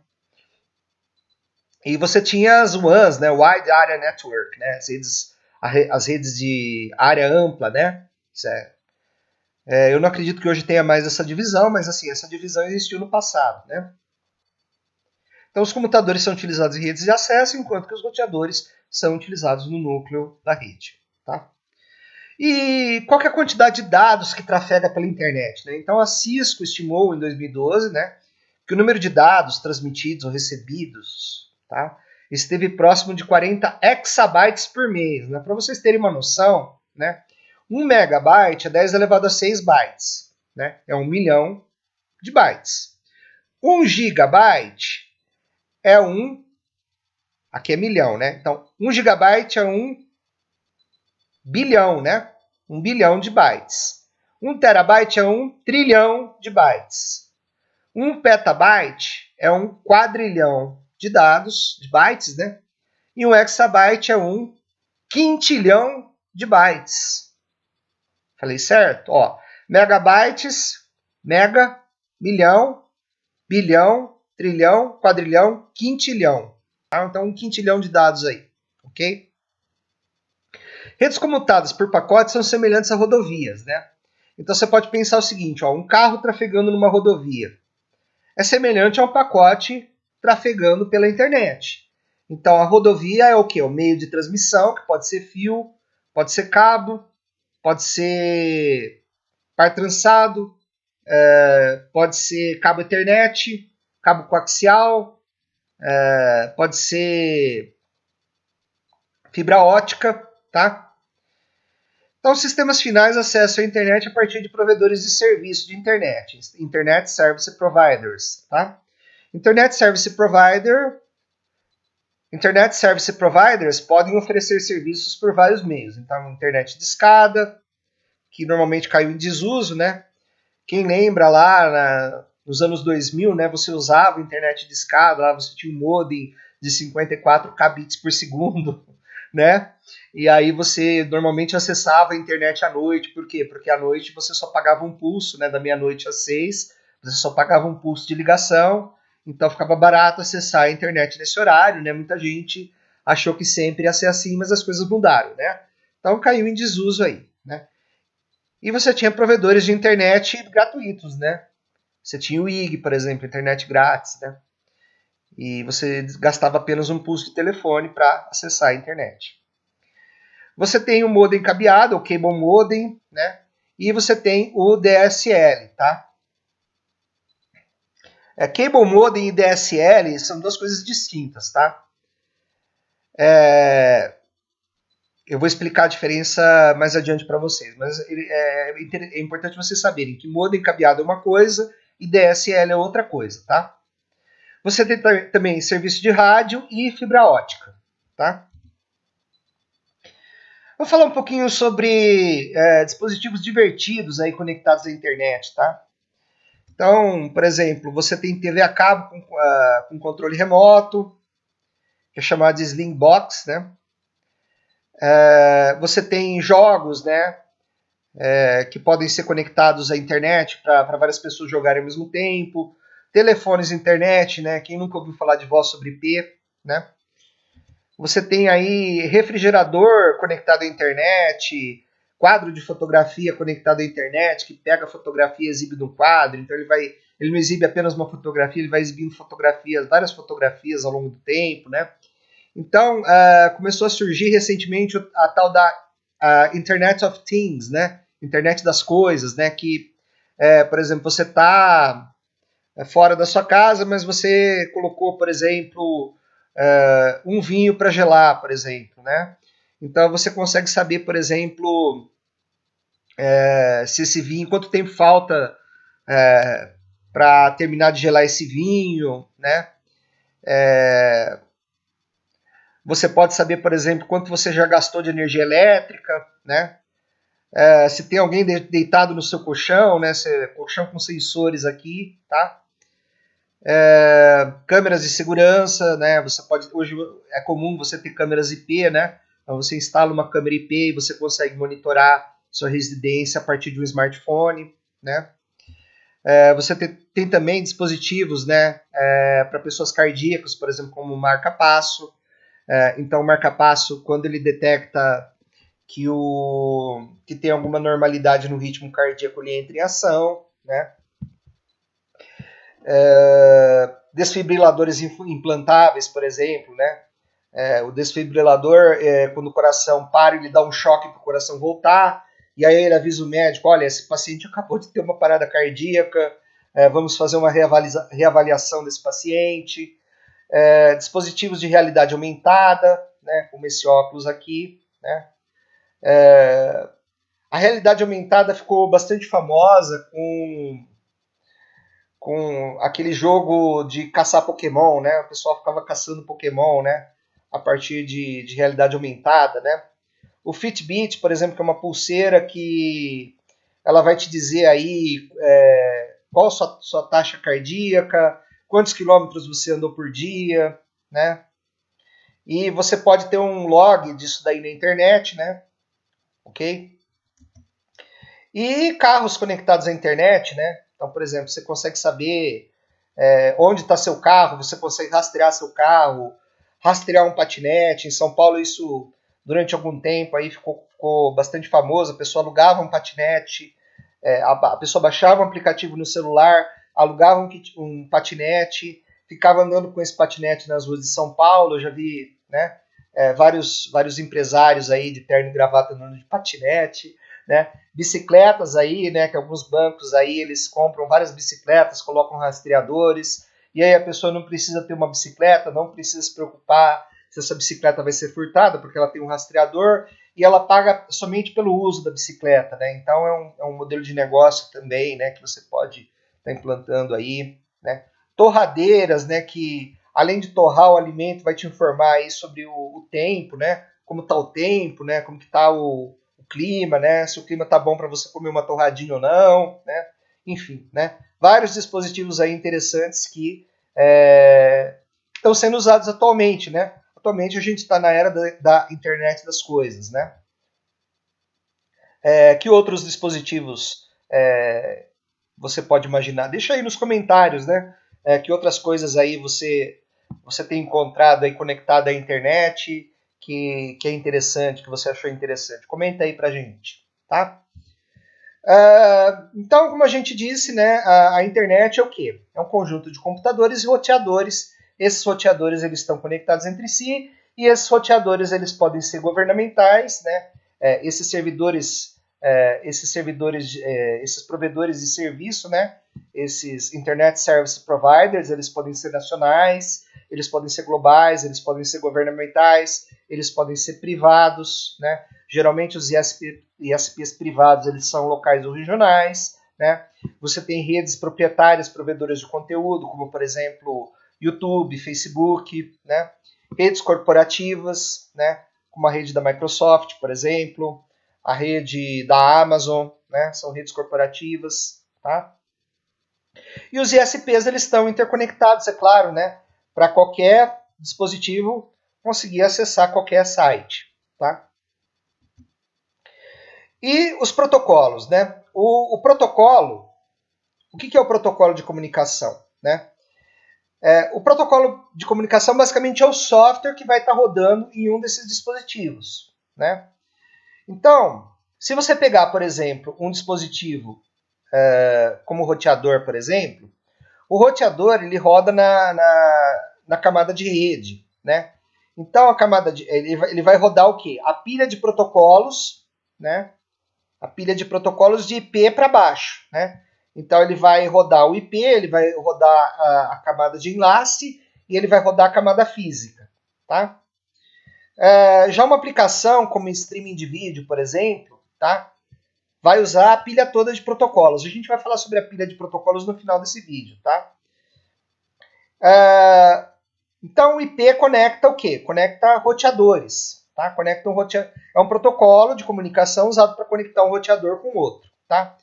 E você tinha as WANs, né, Wide Area Network, né, as redes de área ampla, né. Eu não acredito que hoje tenha mais essa divisão, mas assim, essa divisão existiu no passado, né. Então os comutadores são utilizados em redes de acesso, enquanto que os roteadores são utilizados no núcleo da rede, tá. E qual que é a quantidade de dados que trafega pela internet, né? Então a Cisco estimou em 2012, né, que o número de dados transmitidos ou recebidos, tá, esteve próximo de 40 exabytes por mês, né? Para vocês terem uma noção, né, 1 megabyte é 10 elevado a 6 bytes, né? É 1 milhão de bytes. 1 gigabyte é aqui é milhão, né? Então 1 gigabyte é 1 bilhão, né? 1 bilhão de bytes. 1 terabyte é 1 trilhão de bytes. 1 petabyte é 1 quadrilhão de dados, de bytes, né? E 1 exabyte é 1 quintilhão de bytes. Falei certo? Ó, megabytes, mega, milhão, bilhão, trilhão, quadrilhão, quintilhão. Tá? Então, 1 quintilhão de dados aí, ok? Redes comutadas por pacotes são semelhantes a rodovias, né? Então você pode pensar o seguinte, ó, um carro trafegando numa rodovia é semelhante a um pacote trafegando pela internet. Então a rodovia é o quê? O meio de transmissão, que pode ser fio, pode ser cabo, pode ser par trançado, pode ser cabo Ethernet, cabo coaxial, pode ser fibra ótica, tá? Então, os sistemas finais acessam a internet a partir de provedores de serviço de internet, Internet Service Providers, tá? Internet Service Providers podem oferecer serviços por vários meios. Então, internet de escada, que normalmente caiu em desuso, né? Quem lembra lá nos anos 2000, né, você usava internet de escada, lá você tinha um modem de 54 kbps por segundo, né? E aí você normalmente acessava a internet à noite, por quê? Porque à noite você só pagava um pulso, né, da meia-noite às 6, você só pagava um pulso de ligação, então ficava barato acessar a internet nesse horário, né? Muita gente achou que sempre ia ser assim, mas as coisas mudaram, né? Então caiu em desuso aí, né? E você tinha provedores de internet gratuitos, né? Você tinha o IG, por exemplo, internet grátis, né? E você gastava apenas um pulso de telefone para acessar a internet. Você tem o modem cabeado, o cable modem, né? E você tem o DSL, tá? Cable modem e DSL são duas coisas distintas, tá? Eu vou explicar a diferença mais adiante para vocês, mas é importante vocês saberem que modem cabeado é uma coisa e DSL é outra coisa, tá? Você tem também serviço de rádio e fibra ótica, tá? Vou falar um pouquinho sobre dispositivos divertidos aí conectados à internet, tá? Então, por exemplo, você tem TV a cabo com controle remoto, que é chamado de Sling Box, né? Você tem jogos, né? Que podem ser conectados à internet para várias pessoas jogarem ao mesmo tempo. Telefones internet, né? Quem nunca ouviu falar de voz sobre IP, né? Você tem aí refrigerador conectado à internet, quadro de fotografia conectado à internet, que pega a fotografia e exibe no quadro. Então ele não exibe apenas uma fotografia, ele vai exibindo várias fotografias ao longo do tempo, né? Então começou a surgir recentemente a tal da Internet of Things, né? Internet das coisas, né? Que, por exemplo, você está fora da sua casa, mas você colocou, por exemplo, um vinho para gelar, por exemplo, né? Então você consegue saber, por exemplo, se esse vinho, quanto tempo falta para terminar de gelar esse vinho, né? Você pode saber, por exemplo, quanto você já gastou de energia elétrica, né? Se tem alguém deitado no seu colchão, né? Colchão com sensores aqui, tá? Câmeras de segurança, né? Você pode, hoje é comum você ter câmeras IP, né? Então você instala uma câmera IP e você consegue monitorar sua residência a partir de um smartphone, né? Você tem também dispositivos, né? Para pessoas cardíacas, por exemplo, como o marca-passo. Então o marca-passo, quando ele detecta que tem alguma normalidade no ritmo cardíaco, ele entra em ação, né? Desfibriladores implantáveis, por exemplo, né? O desfibrilador, quando o coração para, ele dá um choque para o coração voltar, e aí ele avisa o médico, olha, esse paciente acabou de ter uma parada cardíaca, vamos fazer uma reavaliação desse paciente. Dispositivos de realidade aumentada, né, como esse óculos aqui, né? A realidade aumentada ficou bastante famosa com aquele jogo de caçar Pokémon, né? O pessoal ficava caçando Pokémon, né? A partir de realidade aumentada, né? O Fitbit, por exemplo, que é uma pulseira que ela vai te dizer aí qual a sua taxa cardíaca, quantos quilômetros você andou por dia, né? E você pode ter um log disso daí na internet, né? Ok? E carros conectados à internet, né? Então, por exemplo, você consegue saber onde está seu carro, você consegue rastrear seu carro, rastrear um patinete. Em São Paulo isso, durante algum tempo, aí ficou bastante famoso. A pessoa alugava um patinete, a pessoa baixava um aplicativo no celular, alugava um patinete, ficava andando com esse patinete nas ruas de São Paulo. Eu já vi, né, vários empresários aí de terno e gravata andando de patinete, né? Bicicletas aí, né, que alguns bancos aí eles compram várias bicicletas, colocam rastreadores, e aí a pessoa não precisa ter uma bicicleta, não precisa se preocupar se essa bicicleta vai ser furtada, porque ela tem um rastreador, e ela paga somente pelo uso da bicicleta, né? Então é um modelo de negócio também, né, que você pode estar implantando aí, né? Torradeiras, né, que além de torrar o alimento, vai te informar aí sobre o tempo, né? Como está o tempo, né? Como que está o clima, né? Se o clima tá bom para você comer uma torradinha ou não, né? Enfim, né? Vários dispositivos aí interessantes que estão sendo usados atualmente, né? Atualmente a gente está na era da internet das coisas, né? Que outros dispositivos você pode imaginar? Deixa aí nos comentários, né? Que outras coisas aí você tem encontrado aí conectado à internet que é interessante, que você achou interessante. Comenta aí pra gente, tá? Então, como a gente disse, né, a internet é o quê? É um conjunto de computadores e roteadores. Esses roteadores eles estão conectados entre si e esses roteadores eles podem ser governamentais, né? Esses provedores de serviço, né? Esses Internet Service Providers, eles podem ser nacionais, eles podem ser globais, eles podem ser governamentais, eles podem ser privados, né? Geralmente os ISPs privados eles são locais ou regionais, né? Você tem redes proprietárias, provedoras de conteúdo, como por exemplo YouTube, Facebook, né? Redes corporativas, né? Como a rede da Microsoft, por exemplo, a rede da Amazon, né? São redes corporativas, tá? E os ISPs eles estão interconectados, é claro, né? Para qualquer dispositivo conseguir acessar qualquer site, tá? E os protocolos, né? O protocolo, o que é o protocolo de comunicação, né? O protocolo de comunicação basicamente é o software que vai estar rodando em um desses dispositivos, né? Então, se você pegar, por exemplo, um dispositivo como o roteador, por exemplo, o roteador ele roda na camada de rede, né? Então ele vai rodar o quê? A pilha de protocolos, né? A pilha de protocolos de IP para baixo, né? Então ele vai rodar o IP, ele vai rodar a camada de enlace e ele vai rodar a camada física, tá? Já uma aplicação como streaming de vídeo, por exemplo, tá? Vai usar a pilha toda de protocolos. A gente vai falar sobre a pilha de protocolos no final desse vídeo, tá? Então o IP conecta o quê? Conecta roteadores, tá? É um protocolo de comunicação usado para conectar um roteador com outro, tá?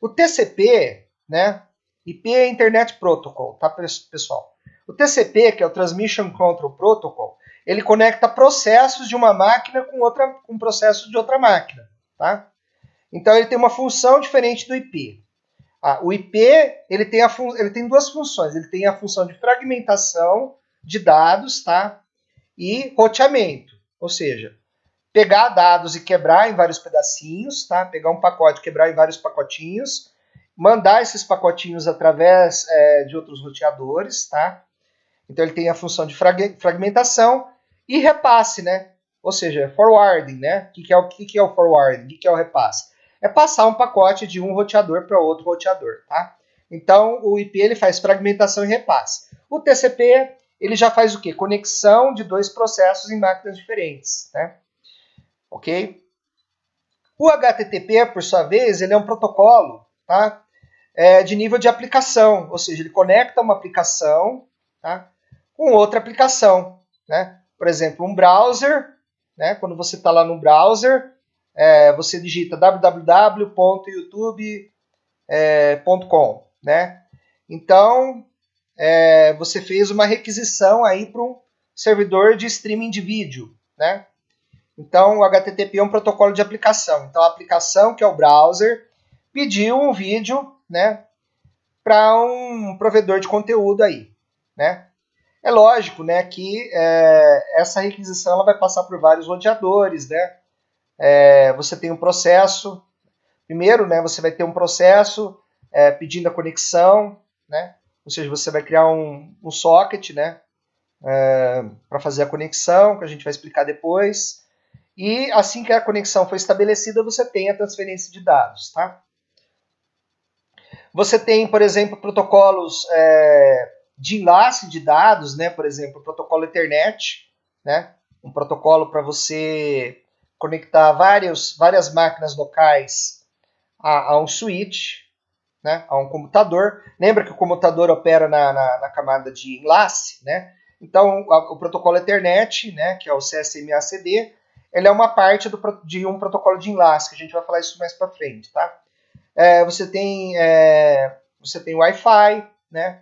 O TCP, né? IP é Internet Protocol, tá, pessoal? O TCP, que é o Transmission Control Protocol, ele conecta processos de uma máquina com processos de outra máquina, tá? Então ele tem uma função diferente do IP. O IP ele tem duas funções. Ele tem a função de fragmentação de dados, tá? E roteamento, ou seja, pegar dados e quebrar em vários pedacinhos, tá? Pegar um pacote e quebrar em vários pacotinhos, mandar esses pacotinhos através de outros roteadores, tá? Então ele tem a função de fragmentação e repasse, né? Ou seja, forwarding, né? O que é o forwarding? O que é o repasse? É passar um pacote de um roteador para outro roteador, tá? Então o IP ele faz fragmentação e repasse. O TCP ele já faz o quê? Conexão de dois processos em máquinas diferentes, né? Ok? O HTTP, por sua vez, ele é um protocolo, tá? De nível de aplicação, ou seja, ele conecta uma aplicação, tá? Com outra aplicação, né? Por exemplo, um browser, né? Quando você está lá no browser, você digita www.youtube.com, né? Então, você fez uma requisição aí para um servidor de streaming de vídeo, né? Então, o HTTP é um protocolo de aplicação. Então, a aplicação, que é o browser, pediu um vídeo, né, para um provedor de conteúdo aí, né? É lógico, né, que essa requisição ela vai passar por vários roteadores, né? Você tem um processo. Primeiro, né, você vai ter um processo pedindo a conexão, né? Ou seja, você vai criar um socket, né, para fazer a conexão, que a gente vai explicar depois. E assim que a conexão for estabelecida, você tem a transferência de dados, tá? Você tem, por exemplo, protocolos de enlace de dados, né? Por exemplo, o protocolo Ethernet, né? Um protocolo para você conectar várias máquinas locais a um switch, né? A um computador. Lembra que o computador opera na camada de enlace, né? Então, o protocolo Ethernet, né? Que é o CSMA/CD, ele é uma parte de um protocolo de enlace, que a gente vai falar isso mais para frente, tá? Você tem Wi-Fi, né?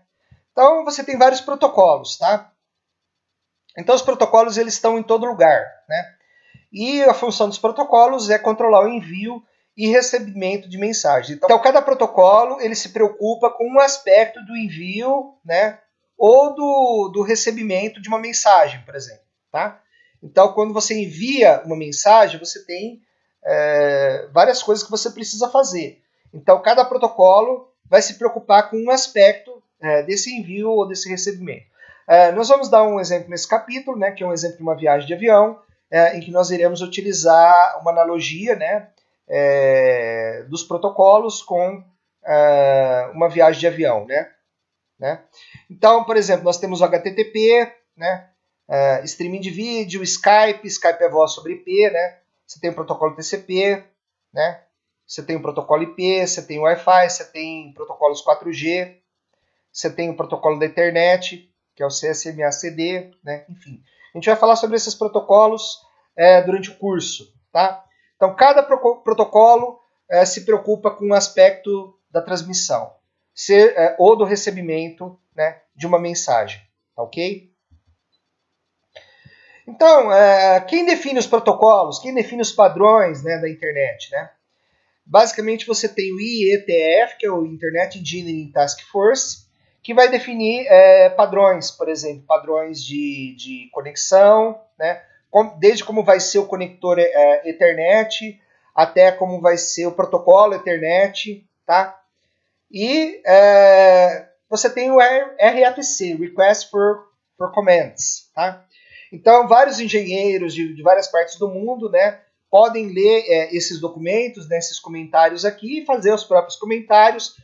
Então você tem vários protocolos, tá? Então os protocolos eles estão em todo lugar, né? E a função dos protocolos é controlar o envio e recebimento de mensagens. Então cada protocolo ele se preocupa com um aspecto do envio, né? Ou do recebimento de uma mensagem, por exemplo, tá? Então quando você envia uma mensagem, você tem várias coisas que você precisa fazer. Então, cada protocolo vai se preocupar com um aspecto desse envio ou desse recebimento. Nós vamos dar um exemplo nesse capítulo, né, que é um exemplo de uma viagem de avião, em que nós iremos utilizar uma analogia, né, dos protocolos com uma viagem de avião. Né? Então, por exemplo, nós temos o HTTP, né, streaming de vídeo, Skype é voz sobre IP, né? Você tem o protocolo TCP, né? Você tem o protocolo IP, você tem o Wi-Fi, você tem protocolos 4G, você tem o protocolo da internet, que é o CSMA/CD, né? Enfim, a gente vai falar sobre esses protocolos durante o curso, tá? Então, cada protocolo se preocupa com um aspecto da transmissão, ou do recebimento, né, de uma mensagem, ok? Então, quem define os protocolos, quem define os padrões, né, da internet, né? Basicamente, você tem o IETF, que é o Internet Engineering Task Force, que vai definir padrões, por exemplo, padrões de conexão, né? Desde como vai ser o conector Ethernet, até como vai ser o protocolo Ethernet, tá? E você tem o RFC, Request for Commands, tá? Então, vários engenheiros de várias partes do mundo, né, podem ler esses documentos, né, esses comentários aqui e fazer os próprios comentários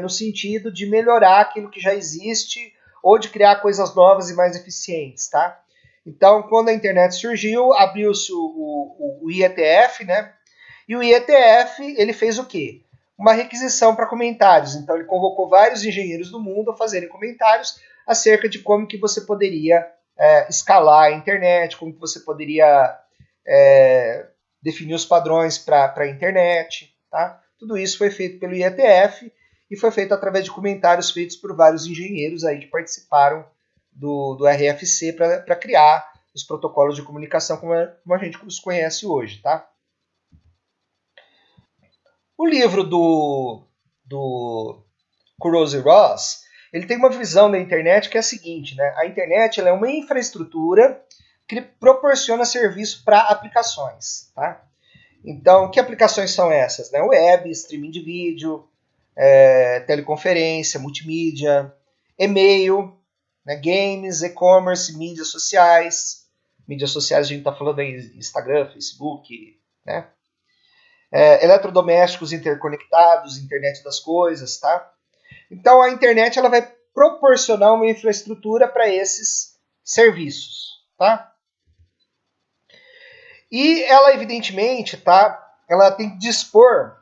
no sentido de melhorar aquilo que já existe ou de criar coisas novas e mais eficientes, tá? Então, quando a internet surgiu, abriu-se o IETF, né? E o IETF, ele fez o quê? Uma requisição para comentários. Então, ele convocou vários engenheiros do mundo a fazerem comentários acerca de como que você poderia escalar a internet, como que você poderia definir os padrões para a internet, tá? Tudo isso foi feito pelo IETF e foi feito através de comentários feitos por vários engenheiros aí que participaram do RFC para criar os protocolos de comunicação como a gente os conhece hoje, tá? O livro do Kuroz e Ross, ele tem uma visão da internet que é a seguinte, né? A internet ela é uma infraestrutura que proporciona serviço para aplicações, tá? Então, que aplicações são essas? Né? Web, streaming de vídeo, teleconferência, multimídia, e-mail, né? Games, e-commerce, mídias sociais. Mídias sociais a gente está falando aí Instagram, Facebook, né? Eletrodomésticos interconectados, internet das coisas, tá? Então a internet ela vai proporcionar uma infraestrutura para esses serviços, tá? E ela evidentemente, tá? Ela tem que dispor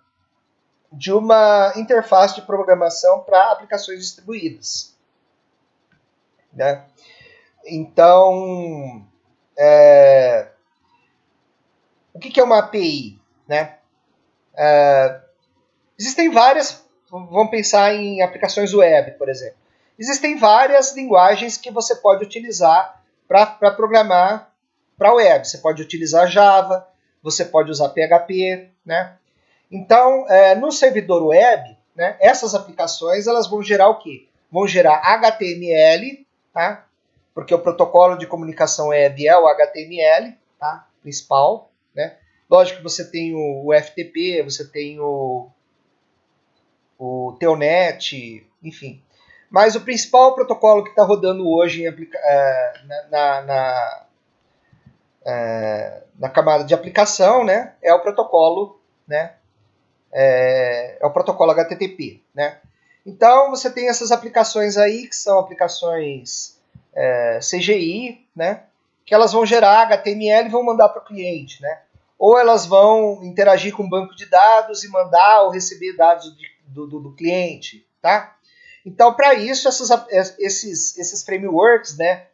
de uma interface de programação para aplicações distribuídas, né? Então, o que é uma API, né? Existem várias, vamos pensar em aplicações web, por exemplo. Existem várias linguagens que você pode utilizar para programar para web. Você pode utilizar Java, você pode usar PHP, né? Então, no servidor web, né, essas aplicações elas vão gerar o quê? Vão gerar HTML, tá? Porque o protocolo de comunicação web é o HTML, tá? Principal, né? Lógico que você tem o FTP, você tem o Telnet, enfim. Mas o principal protocolo que está rodando hoje na camada de aplicação, né, é o protocolo, né, é o protocolo HTTP, né. Então você tem essas aplicações aí que são aplicações CGI, né, que elas vão gerar HTML e vão mandar para o cliente, né. Ou elas vão interagir com o banco de dados e mandar ou receber dados do cliente, tá? Então, para isso, esses frameworks, né?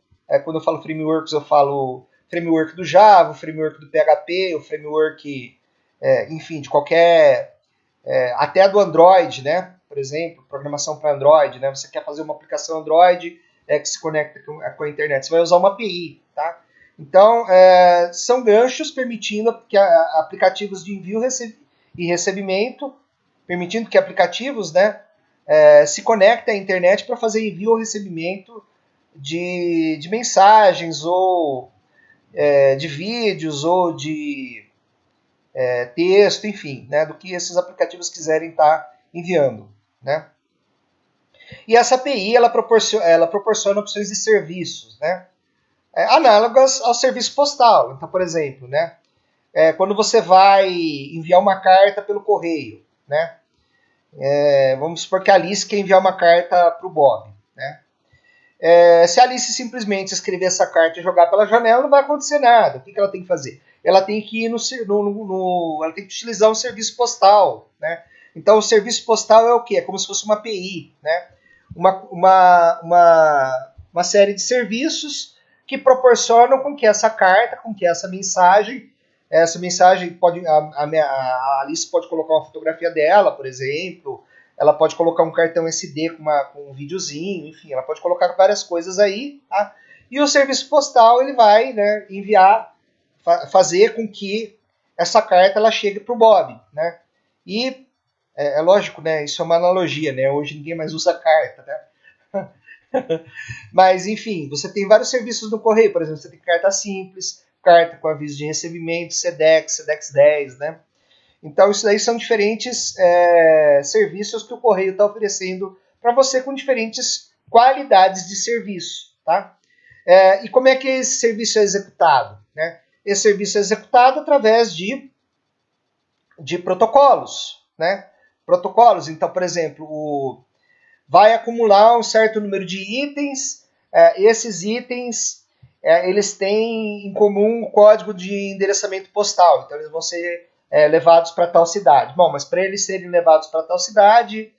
Quando eu falo frameworks, eu falo framework do Java, o framework do PHP, o framework, enfim, de qualquer, até do Android, né? Por exemplo, programação para Android, né? Você quer fazer uma aplicação Android que se conecta com a internet, você vai usar uma API, tá? Então, são ganchos permitindo que aplicativos de envio e recebimento, permitindo que aplicativos, né, se conectem à internet para fazer envio ou recebimento de mensagens ou de vídeos ou de texto, enfim, né, do que esses aplicativos quiserem estar enviando, né? E essa API ela proporciona opções de serviços, né, análogas ao serviço postal. Então, por exemplo, né, quando você vai enviar uma carta pelo correio, né, vamos supor que a Alice quer enviar uma carta para o Bob, né? Se a Alice simplesmente escrever essa carta e jogar pela janela, não vai acontecer nada. O que ela tem que fazer? Ela tem que ir ela tem que utilizar um serviço postal, né? Então o serviço postal é o quê? É como se fosse uma API, né? Uma série de serviços que proporcionam com que essa carta, com que essa mensagem pode, a Alice pode colocar uma fotografia dela, por exemplo, ela pode colocar um cartão SD com um videozinho, enfim, ela pode colocar várias coisas aí, tá? E o serviço postal ele vai, né, enviar, fazer com que essa carta ela chegue para o Bob, né? E é lógico, né? Isso é uma analogia, né? Hoje ninguém mais usa carta, né? Mas enfim, você tem vários serviços no correio, por exemplo, você tem carta simples, carta com aviso de recebimento, SEDEX, SEDEX 10, né? Então, isso daí são diferentes serviços que o correio está oferecendo para você com diferentes qualidades de serviço, tá? E como é que esse serviço é executado, né? Esse serviço é executado através de de protocolos, né? Protocolos, então, por exemplo, vai acumular um certo número de itens, esses itens eles têm em comum o código de endereçamento postal, então eles vão ser levados para tal cidade. Bom, mas para eles serem levados para tal cidade,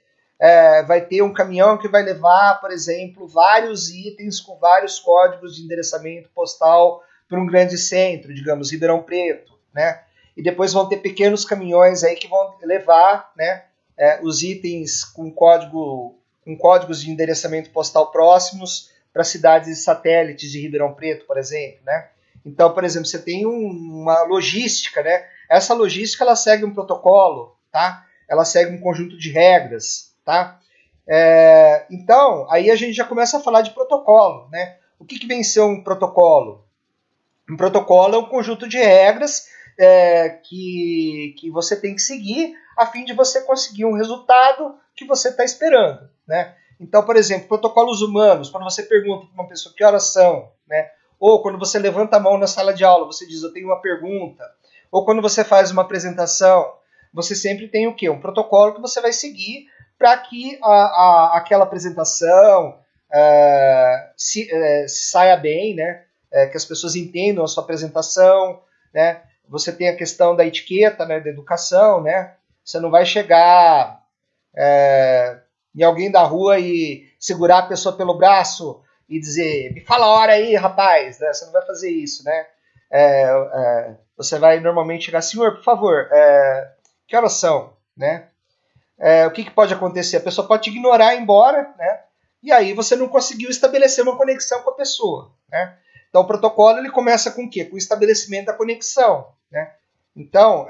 vai ter um caminhão que vai levar, por exemplo, vários itens com vários códigos de endereçamento postal para um grande centro, digamos, Ribeirão Preto, né? E depois vão ter pequenos caminhões aí que vão levar, né, os itens com códigos de endereçamento postal próximos para cidades satélites de Ribeirão Preto, por exemplo, né? Então, por exemplo, você tem uma logística, né? Essa logística ela segue um protocolo, tá? Ela segue um conjunto de regras, tá? Então, aí a gente já começa a falar de protocolo, né? O que vem ser um protocolo? Um protocolo é um conjunto de regras que você tem que seguir a fim de você conseguir um resultado que você está esperando, né? Então, por exemplo, protocolos humanos, quando você pergunta para uma pessoa que horas são, né? Ou quando você levanta a mão na sala de aula, você diz, eu tenho uma pergunta. Ou quando você faz uma apresentação, você sempre tem o quê? Um protocolo que você vai seguir para que aquela apresentação se saia bem, né? Que as pessoas entendam a sua apresentação, né? Você tem a questão da etiqueta, né? Da educação, né? Você não vai chegar em alguém da rua e segurar a pessoa pelo braço e dizer, me fala a hora aí, rapaz, né? Você não vai fazer isso, né? Você vai normalmente chegar, senhor, por favor, que horas são, né? O que pode acontecer? A pessoa pode te ignorar, ir embora, né? E aí você não conseguiu estabelecer uma conexão com a pessoa, né? Então o protocolo ele começa com o quê? Com o estabelecimento da conexão, né? Então,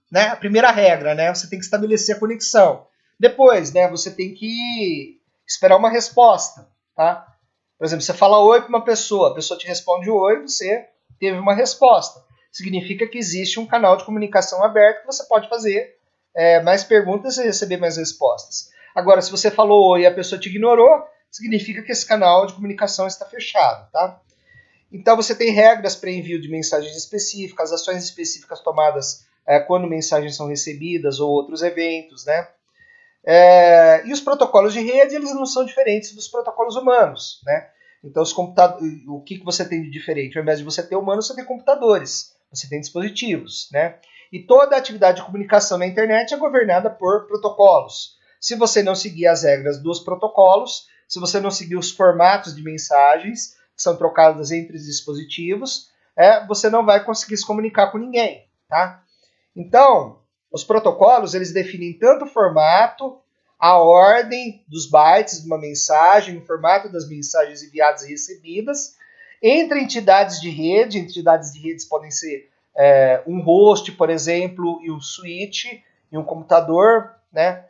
né, a primeira regra, né? Você tem que estabelecer a conexão. Depois, né? Você tem que esperar uma resposta, tá? Por exemplo, você fala oi para uma pessoa, a pessoa te responde oi, você teve uma resposta. Significa que existe um canal de comunicação aberto que você pode fazer mais perguntas e receber mais respostas. Agora, se você falou oi e a pessoa te ignorou, significa que esse canal de comunicação está fechado, tá? Então você tem regras para envio de mensagens específicas, ações específicas tomadas quando mensagens são recebidas ou outros eventos, né? E os protocolos de rede, eles não são diferentes dos protocolos humanos, né? Então, o que você tem de diferente? Ao invés de você ter humanos, você tem computadores, você tem dispositivos, né? E toda a atividade de comunicação na internet é governada por protocolos. Se você não seguir as regras dos protocolos, se você não seguir os formatos de mensagens que são trocadas entre os dispositivos, você não vai conseguir se comunicar com ninguém, tá? Então, os protocolos, eles definem tanto o formato, a ordem dos bytes de uma mensagem, o formato das mensagens enviadas e recebidas, entre entidades de rede. Entidades de redes podem ser um host, por exemplo, e um switch, e um computador, né?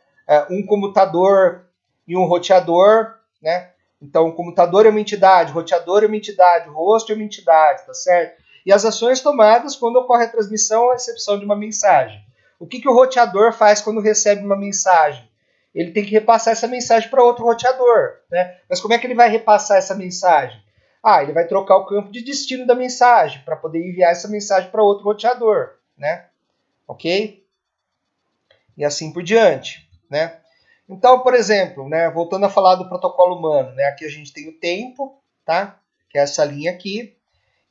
Um computador e um roteador, né? Então, o computador é uma entidade, o roteador é uma entidade, o host é uma entidade, tá certo? E as ações tomadas quando ocorre a transmissão ou a recepção de uma mensagem. O que o roteador faz quando recebe uma mensagem? Ele tem que repassar essa mensagem para outro roteador, né? Mas como é que ele vai repassar essa mensagem? Ele vai trocar o campo de destino da mensagem para poder enviar essa mensagem para outro roteador, né? Ok? E assim por diante, né? Então, por exemplo, né, voltando a falar do protocolo humano, né, aqui a gente tem o tempo, tá? Que é essa linha aqui.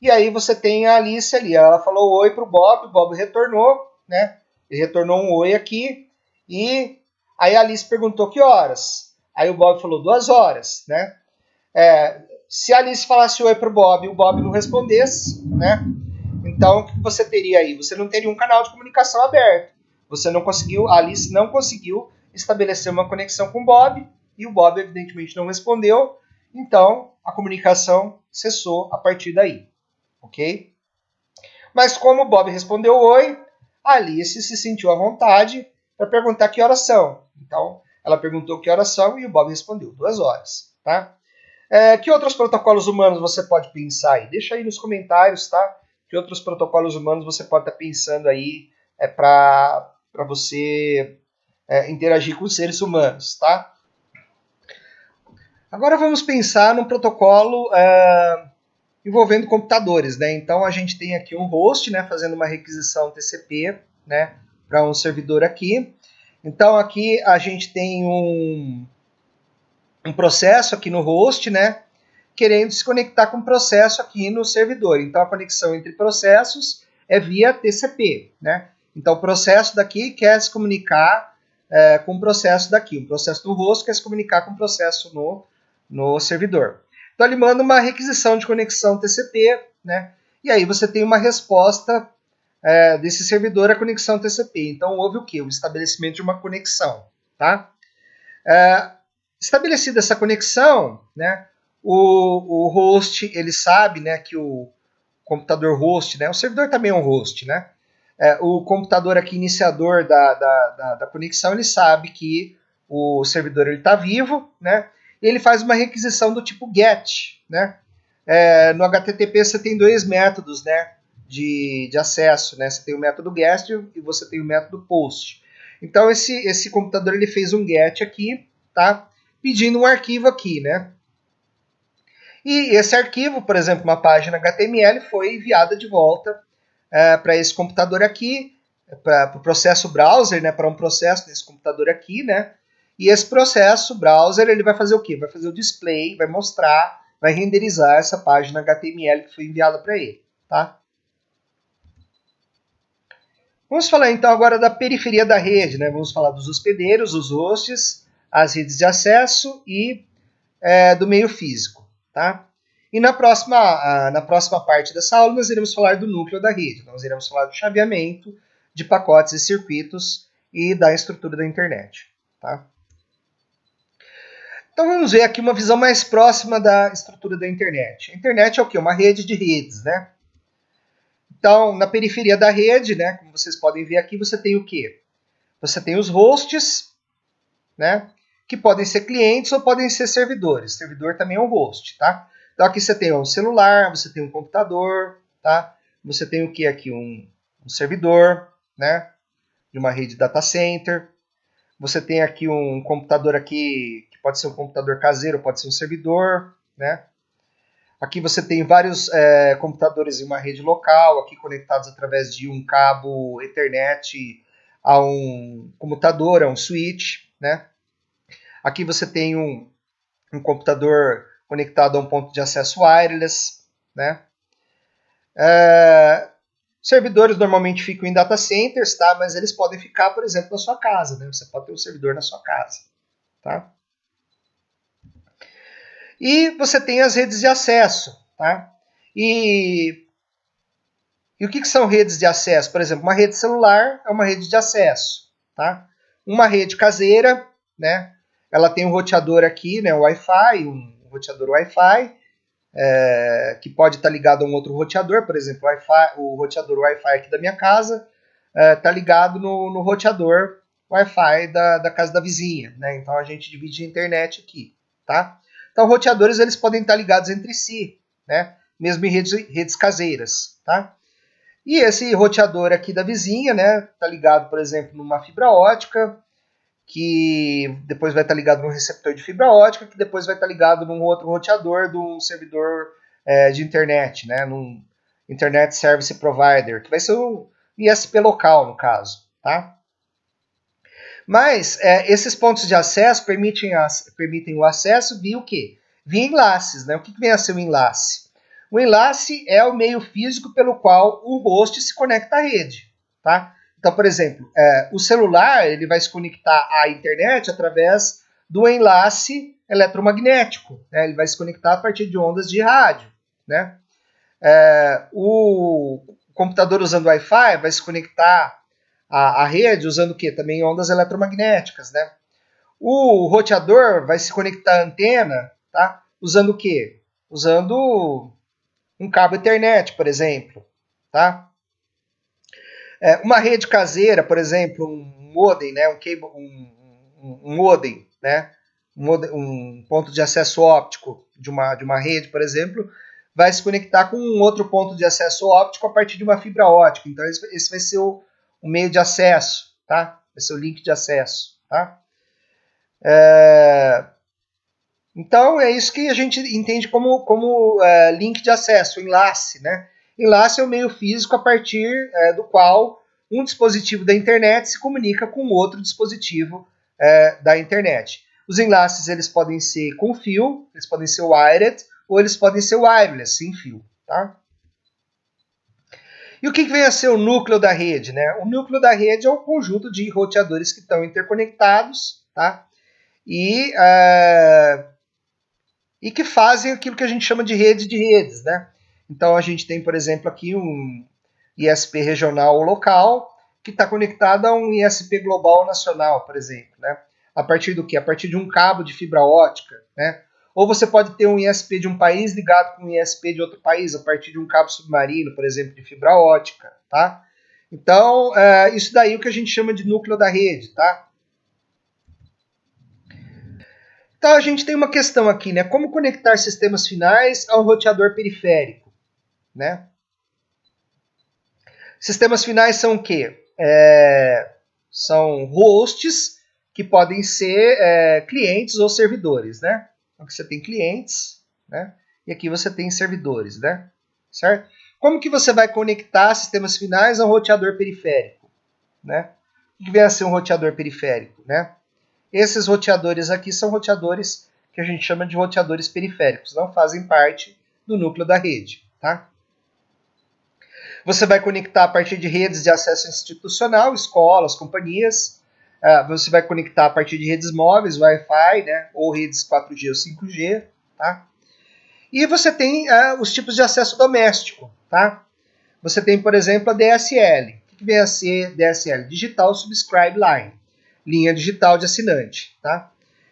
E aí você tem a Alice ali, ela falou oi pro Bob, o Bob retornou, né? Ele retornou um oi aqui, e aí a Alice perguntou que horas. Aí o Bob falou 2 horas, né? Se a Alice falasse oi pro Bob e o Bob não respondesse, né? Então o que você teria aí? Você não teria um canal de comunicação aberto. A Alice não conseguiu estabelecer uma conexão com o Bob, e o Bob evidentemente não respondeu, então a comunicação cessou a partir daí. Ok? Mas como o Bob respondeu oi, a Alice se sentiu à vontade para perguntar que horas são. Então, ela perguntou que horas são e o Bob respondeu 2 horas. Tá? Que outros protocolos humanos você pode pensar aí? Deixa aí nos comentários, tá? Que outros protocolos humanos você pode estar pensando aí para você interagir com os seres humanos, tá? Agora vamos pensar num protocolo envolvendo computadores, né? Então a gente tem aqui um host, né, fazendo uma requisição TCP, né, para um servidor aqui. Então aqui a gente tem um processo aqui no host, né, querendo se conectar com um processo aqui no servidor. Então a conexão entre processos é via TCP, né? Então o processo daqui quer se comunicar com o processo daqui. O processo do host quer se comunicar com o processo no servidor. Então ele manda uma requisição de conexão TCP, né? E aí você tem uma resposta desse servidor à conexão TCP. Então houve o quê? O estabelecimento de uma conexão, tá? Estabelecida essa conexão, né? O host ele sabe, né, que o computador host, né? O servidor também é um host, né? O computador aqui iniciador da conexão ele sabe que o servidor está vivo, né? E ele faz uma requisição do tipo GET, né? No HTTP você tem dois métodos, né, de acesso, né? Você tem o método GET e você tem o método POST. Então esse computador ele fez um GET aqui, tá? Pedindo um arquivo aqui, né? E esse arquivo, por exemplo, uma página HTML, foi enviada de volta para esse computador aqui, para o processo browser, né? Para um processo desse computador aqui, né? E esse processo browser ele vai fazer o quê? Vai fazer o display, vai mostrar, vai renderizar essa página HTML que foi enviada para ele, tá? Vamos falar então agora da periferia da rede, né? Vamos falar dos hospedeiros, os hosts, as redes de acesso e do meio físico, tá? E na próxima parte dessa aula nós iremos falar do núcleo da rede. Nós iremos falar do chaveamento, de pacotes e circuitos e da estrutura da internet, tá? Então vamos ver aqui uma visão mais próxima da estrutura da internet. A internet é o quê? Uma rede de redes, né? Então, na periferia da rede, né, como vocês podem ver aqui, você tem o quê? Você tem os hosts, né, que podem ser clientes ou podem ser servidores. Servidor também é um host, tá? Então aqui você tem um celular, você tem um computador, tá? Você tem o que aqui? Um servidor, né, de uma rede data center. Você tem aqui um computador aqui, que pode ser um computador caseiro, pode ser um servidor, né? Aqui você tem vários computadores em uma rede local, aqui conectados através de um cabo Ethernet a um computador, a um switch, né? Aqui você tem um computador conectado a um ponto de acesso wireless, né? Servidores normalmente ficam em data centers, tá? Mas eles podem ficar, por exemplo, na sua casa, né? Você pode ter um servidor na sua casa, tá? E você tem as redes de acesso, tá? E o que são redes de acesso? Por exemplo, uma rede celular é uma rede de acesso, tá? Uma rede caseira, né? Ela tem um roteador aqui, né? Wi-Fi, um roteador Wi-Fi, que pode estar ligado a um outro roteador, por exemplo, o roteador Wi-Fi aqui da minha casa está ligado no roteador Wi-Fi da casa da vizinha, né? Então a gente divide a internet aqui, tá? Então roteadores eles podem estar ligados entre si, né? Mesmo em redes caseiras, tá? E esse roteador aqui da vizinha, né? Está ligado, por exemplo, numa fibra ótica, que depois vai estar ligado num receptor de fibra ótica, que depois vai estar ligado num outro roteador de um servidor de internet, né? Num Internet Service Provider, que vai ser um ISP local, no caso, tá? Mas esses pontos de acesso permitem o acesso via o quê? Via enlaces, né? O que vem a ser um enlace? O enlace é o meio físico pelo qual o host se conecta à rede, tá? Então, por exemplo, o celular ele vai se conectar à internet através do enlace eletromagnético, né? Ele vai se conectar a partir de ondas de rádio, né? O computador usando Wi-Fi vai se conectar à rede usando o quê? Também ondas eletromagnéticas, né? O roteador vai se conectar à antena, tá? Usando o quê? Usando um cabo Ethernet, por exemplo, tá? Uma rede caseira, por exemplo, um modem, né? Um modem, né? Um ponto de acesso óptico de uma rede, por exemplo, vai se conectar com um outro ponto de acesso óptico a partir de uma fibra ótica. Então, esse vai ser o meio de acesso, tá? Vai ser o link de acesso, tá? Então, é isso que a gente entende como link de acesso, enlace, né? Enlace é o meio físico a partir do qual um dispositivo da internet se comunica com outro dispositivo da internet. Os enlaces eles podem ser com fio, eles podem ser wired, ou eles podem ser wireless, sem fio. Tá? E o que vem a ser o núcleo da rede? Né? O núcleo da rede é o conjunto de roteadores que estão interconectados, tá? E que fazem aquilo que a gente chama de rede de redes. Né? Então a gente tem, por exemplo, aqui um ISP regional ou local que está conectado a um ISP global nacional, por exemplo. Né? A partir do quê? A partir de um cabo de fibra ótica. Né? Ou você pode ter um ISP de um país ligado com um ISP de outro país, a partir de um cabo submarino, por exemplo, de fibra ótica. Tá? Então, isso daí é o que a gente chama de núcleo da rede. Tá? Então, a gente tem uma questão aqui, né? Como conectar sistemas finais a um roteador periférico? Né? Sistemas finais são o quê? São hosts que podem ser clientes ou servidores, né? Então, aqui você tem clientes, né? E aqui você tem servidores, né? Certo? Como que você vai conectar sistemas finais a um roteador periférico, né? O que vem a ser um roteador periférico, né? Esses roteadores aqui são roteadores que a gente chama de roteadores periféricos, não fazem parte do núcleo da rede, tá? Você vai conectar a partir de redes de acesso institucional, escolas, companhias. Você vai conectar a partir de redes móveis, Wi-Fi, né, ou redes 4G ou 5G. Tá? E você tem os tipos de acesso doméstico. Tá? Você tem, por exemplo, a DSL. O que vem a ser DSL? Digital Subscribe Line. Linha digital de assinante. Tá?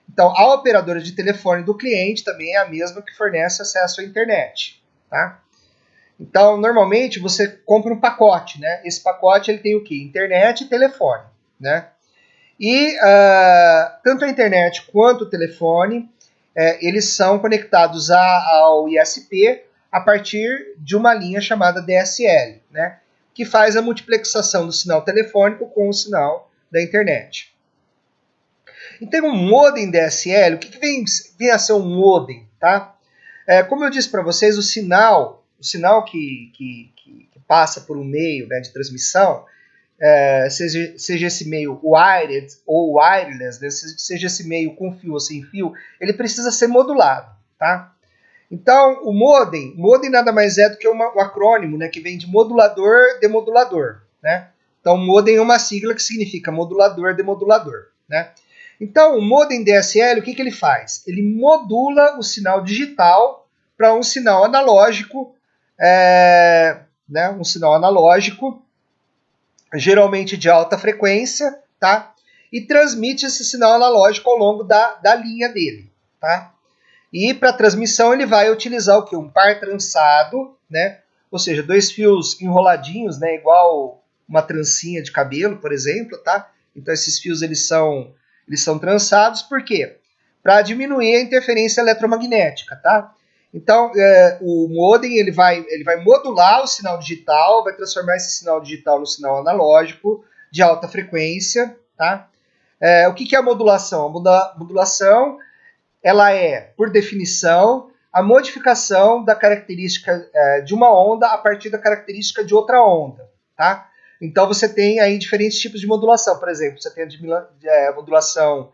Então, a operadora de telefone do cliente também é a mesma que fornece acesso à internet. Tá? Então, normalmente, você compra um pacote, né? Esse pacote ele tem o quê? Internet e telefone, né? E tanto a internet quanto o telefone, eles são conectados ao ISP a partir de uma linha chamada DSL, né? Que faz a multiplexação do sinal telefônico com o sinal da internet. Então, um modem DSL, o que vem a ser um modem, tá? Como eu disse para vocês, o sinal que passa por um meio, né, de transmissão, seja esse meio wired ou wireless, né, seja esse meio com fio ou sem fio, ele precisa ser modulado. Tá? Então, o modem nada mais é do que um acrônimo, né, que vem de modulador, demodulador. Né? Então, modem é uma sigla que significa modulador, demodulador. Né? Então, o modem DSL, o que ele faz? Ele modula o sinal digital para um sinal analógico, um sinal analógico, geralmente de alta frequência, tá? E transmite esse sinal analógico ao longo da linha dele, tá? E para transmissão ele vai utilizar o quê? Um par trançado, né? Ou seja, dois fios enroladinhos, né? Igual uma trancinha de cabelo, por exemplo, tá? Então esses fios eles são trançados, por quê? Para diminuir a interferência eletromagnética, tá? Então, o modem ele vai modular o sinal digital, vai transformar esse sinal digital no sinal analógico de alta frequência. Tá? O que é a modulação? A modulação ela é, por definição, a modificação da característica de uma onda a partir da característica de outra onda. Tá? Então, você tem aí diferentes tipos de modulação. Por exemplo, você tem a modulação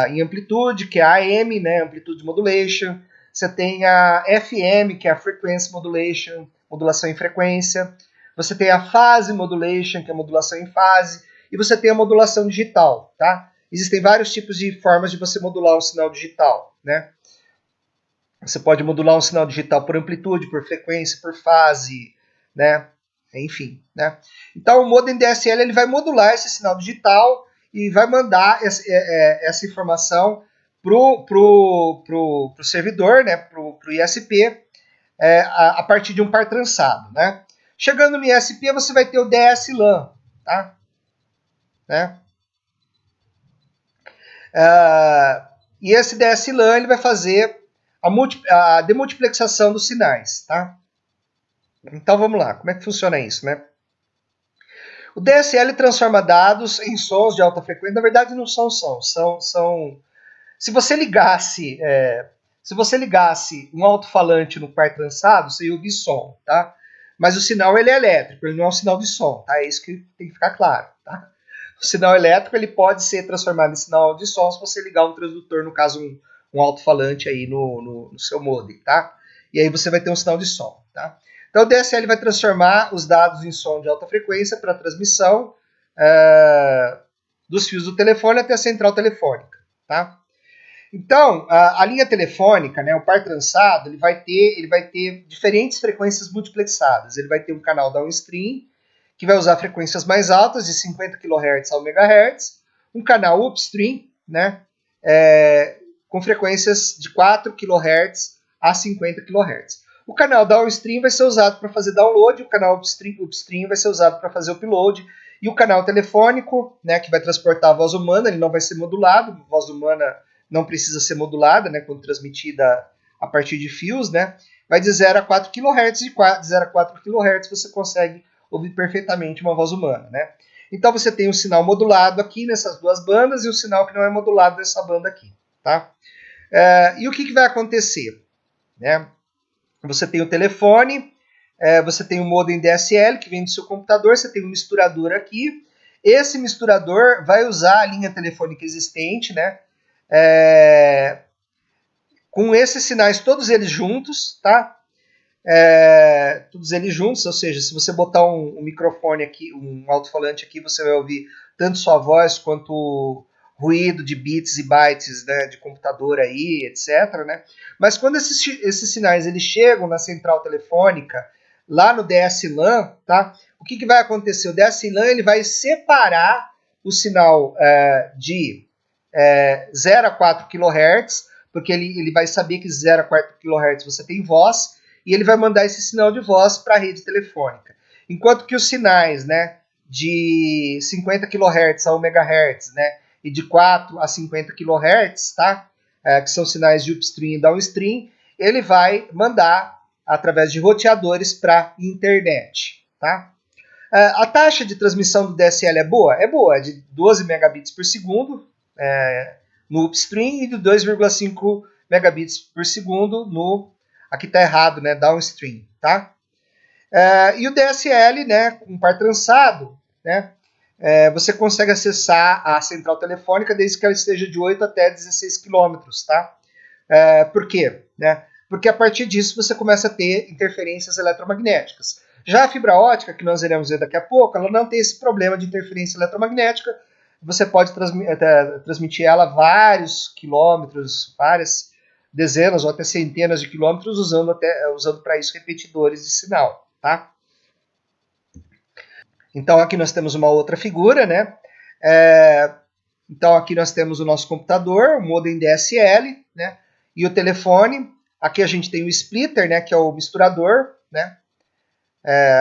em amplitude, que é a AM, né? Amplitude Modulation. Você tem a FM, que é a Frequency Modulation, modulação em frequência. Você tem a Phase Modulation, que é a modulação em fase. E você tem a modulação digital, tá? Existem vários tipos de formas de você modular um sinal digital, né? Você pode modular um sinal digital por amplitude, por frequência, por fase, né? Enfim, né? Então o modem DSL ele vai modular esse sinal digital e vai mandar essa informação pro servidor, né, pro ISP, a partir de um par trançado, né? Chegando no ISP, você vai ter o DSLAN, tá? Né? E esse DSLAN ele vai fazer a demultiplexação dos sinais, tá? Então vamos lá, como é que funciona isso, né? O DSL transforma dados em sons de alta frequência. Na verdade, não são sons, são se você ligasse Se você ligasse um alto-falante no par trançado, você ia ouvir som, tá? Mas o sinal ele é elétrico, ele não é um sinal de som, tá? É isso que tem que ficar claro, tá? O sinal elétrico ele pode ser transformado em sinal de som se você ligar um transdutor, no caso um alto-falante aí no seu modem, tá? E aí você vai ter um sinal de som, tá? Então o DSL vai transformar os dados em som de alta frequência para transmissão dos fios do telefone até a central telefônica, tá? Então, a linha telefônica, né, o par trançado, ele vai ter diferentes frequências multiplexadas. Ele vai ter um canal downstream, que vai usar frequências mais altas, de 50 kHz ao MHz, um canal upstream, né, com frequências de 4 kHz a 50 kHz. O canal downstream vai ser usado para fazer download, o canal upstream vai ser usado para fazer upload, e o canal telefônico, né, que vai transportar a voz humana, ele não vai ser modulado, a voz humana não precisa ser modulada, né, quando transmitida a partir de fios, né, vai de 0 a 4 kHz, de 0 a 4 kHz você consegue ouvir perfeitamente uma voz humana, né. Então você tem um sinal modulado aqui nessas duas bandas e o sinal que não é modulado nessa banda aqui, tá. E o que vai acontecer, né? Você tem o telefone, você tem o modem DSL que vem do seu computador, você tem um misturador aqui. Esse misturador vai usar a linha telefônica existente, né? Com esses sinais, todos eles juntos, tá? Todos eles juntos, ou seja, se você botar um microfone aqui, um alto-falante aqui, você vai ouvir tanto sua voz quanto ruído de bits e bytes, né, de computador aí, etc. Né? Mas quando esses sinais eles chegam na central telefônica, lá no DSLAN, tá? O que vai acontecer? O DSLAN ele vai separar o sinal de 0 a 4 kHz, porque ele vai saber que 0 a 4 kHz você tem voz, e ele vai mandar esse sinal de voz para a rede telefônica. Enquanto que os sinais, né, de 50 kHz a 1 MHz, né, e de 4 a 50 kHz, tá, que são sinais de upstream e downstream, ele vai mandar através de roteadores para a internet. Tá? A taxa de transmissão do DSL é boa? É boa, é de 12 megabits por segundo no upstream e de 2,5 megabits por segundo no... Aqui está errado, né? Downstream, tá? E o DSL, né? Com par trançado, né? Você consegue acessar a central telefônica desde que ela esteja de 8 até 16 quilômetros, tá? Por quê? Né? Porque a partir disso você começa a ter interferências eletromagnéticas. Já a fibra ótica, que nós iremos ver daqui a pouco, ela não tem esse problema de interferência eletromagnética. Você pode transmitir ela vários quilômetros, várias dezenas ou até centenas de quilômetros usando para isso repetidores de sinal, tá? Então aqui nós temos uma outra figura, né? Então aqui nós temos o nosso computador, o modem DSL, né? E o telefone. Aqui a gente tem o splitter, né? Que é o misturador, né?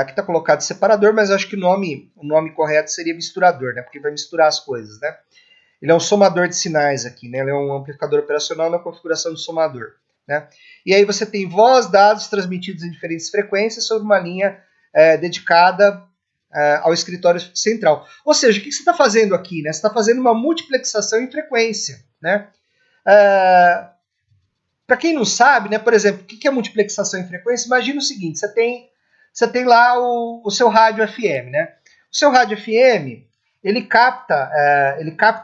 Aqui está colocado separador, mas acho que o nome correto seria misturador, né? Porque vai misturar as coisas, né? Ele é um somador de sinais aqui, né? Ele é um amplificador operacional na configuração do somador, né? E aí você tem voz, dados transmitidos em diferentes frequências sobre uma linha dedicada ao escritório central. Ou seja, o que você está fazendo aqui, né? Você está fazendo uma multiplexação em frequência, né? Para quem não sabe, né? Por exemplo, o que é multiplexação em frequência? Imagina o seguinte: você tem lá o seu rádio FM, né? O seu rádio FM ele capta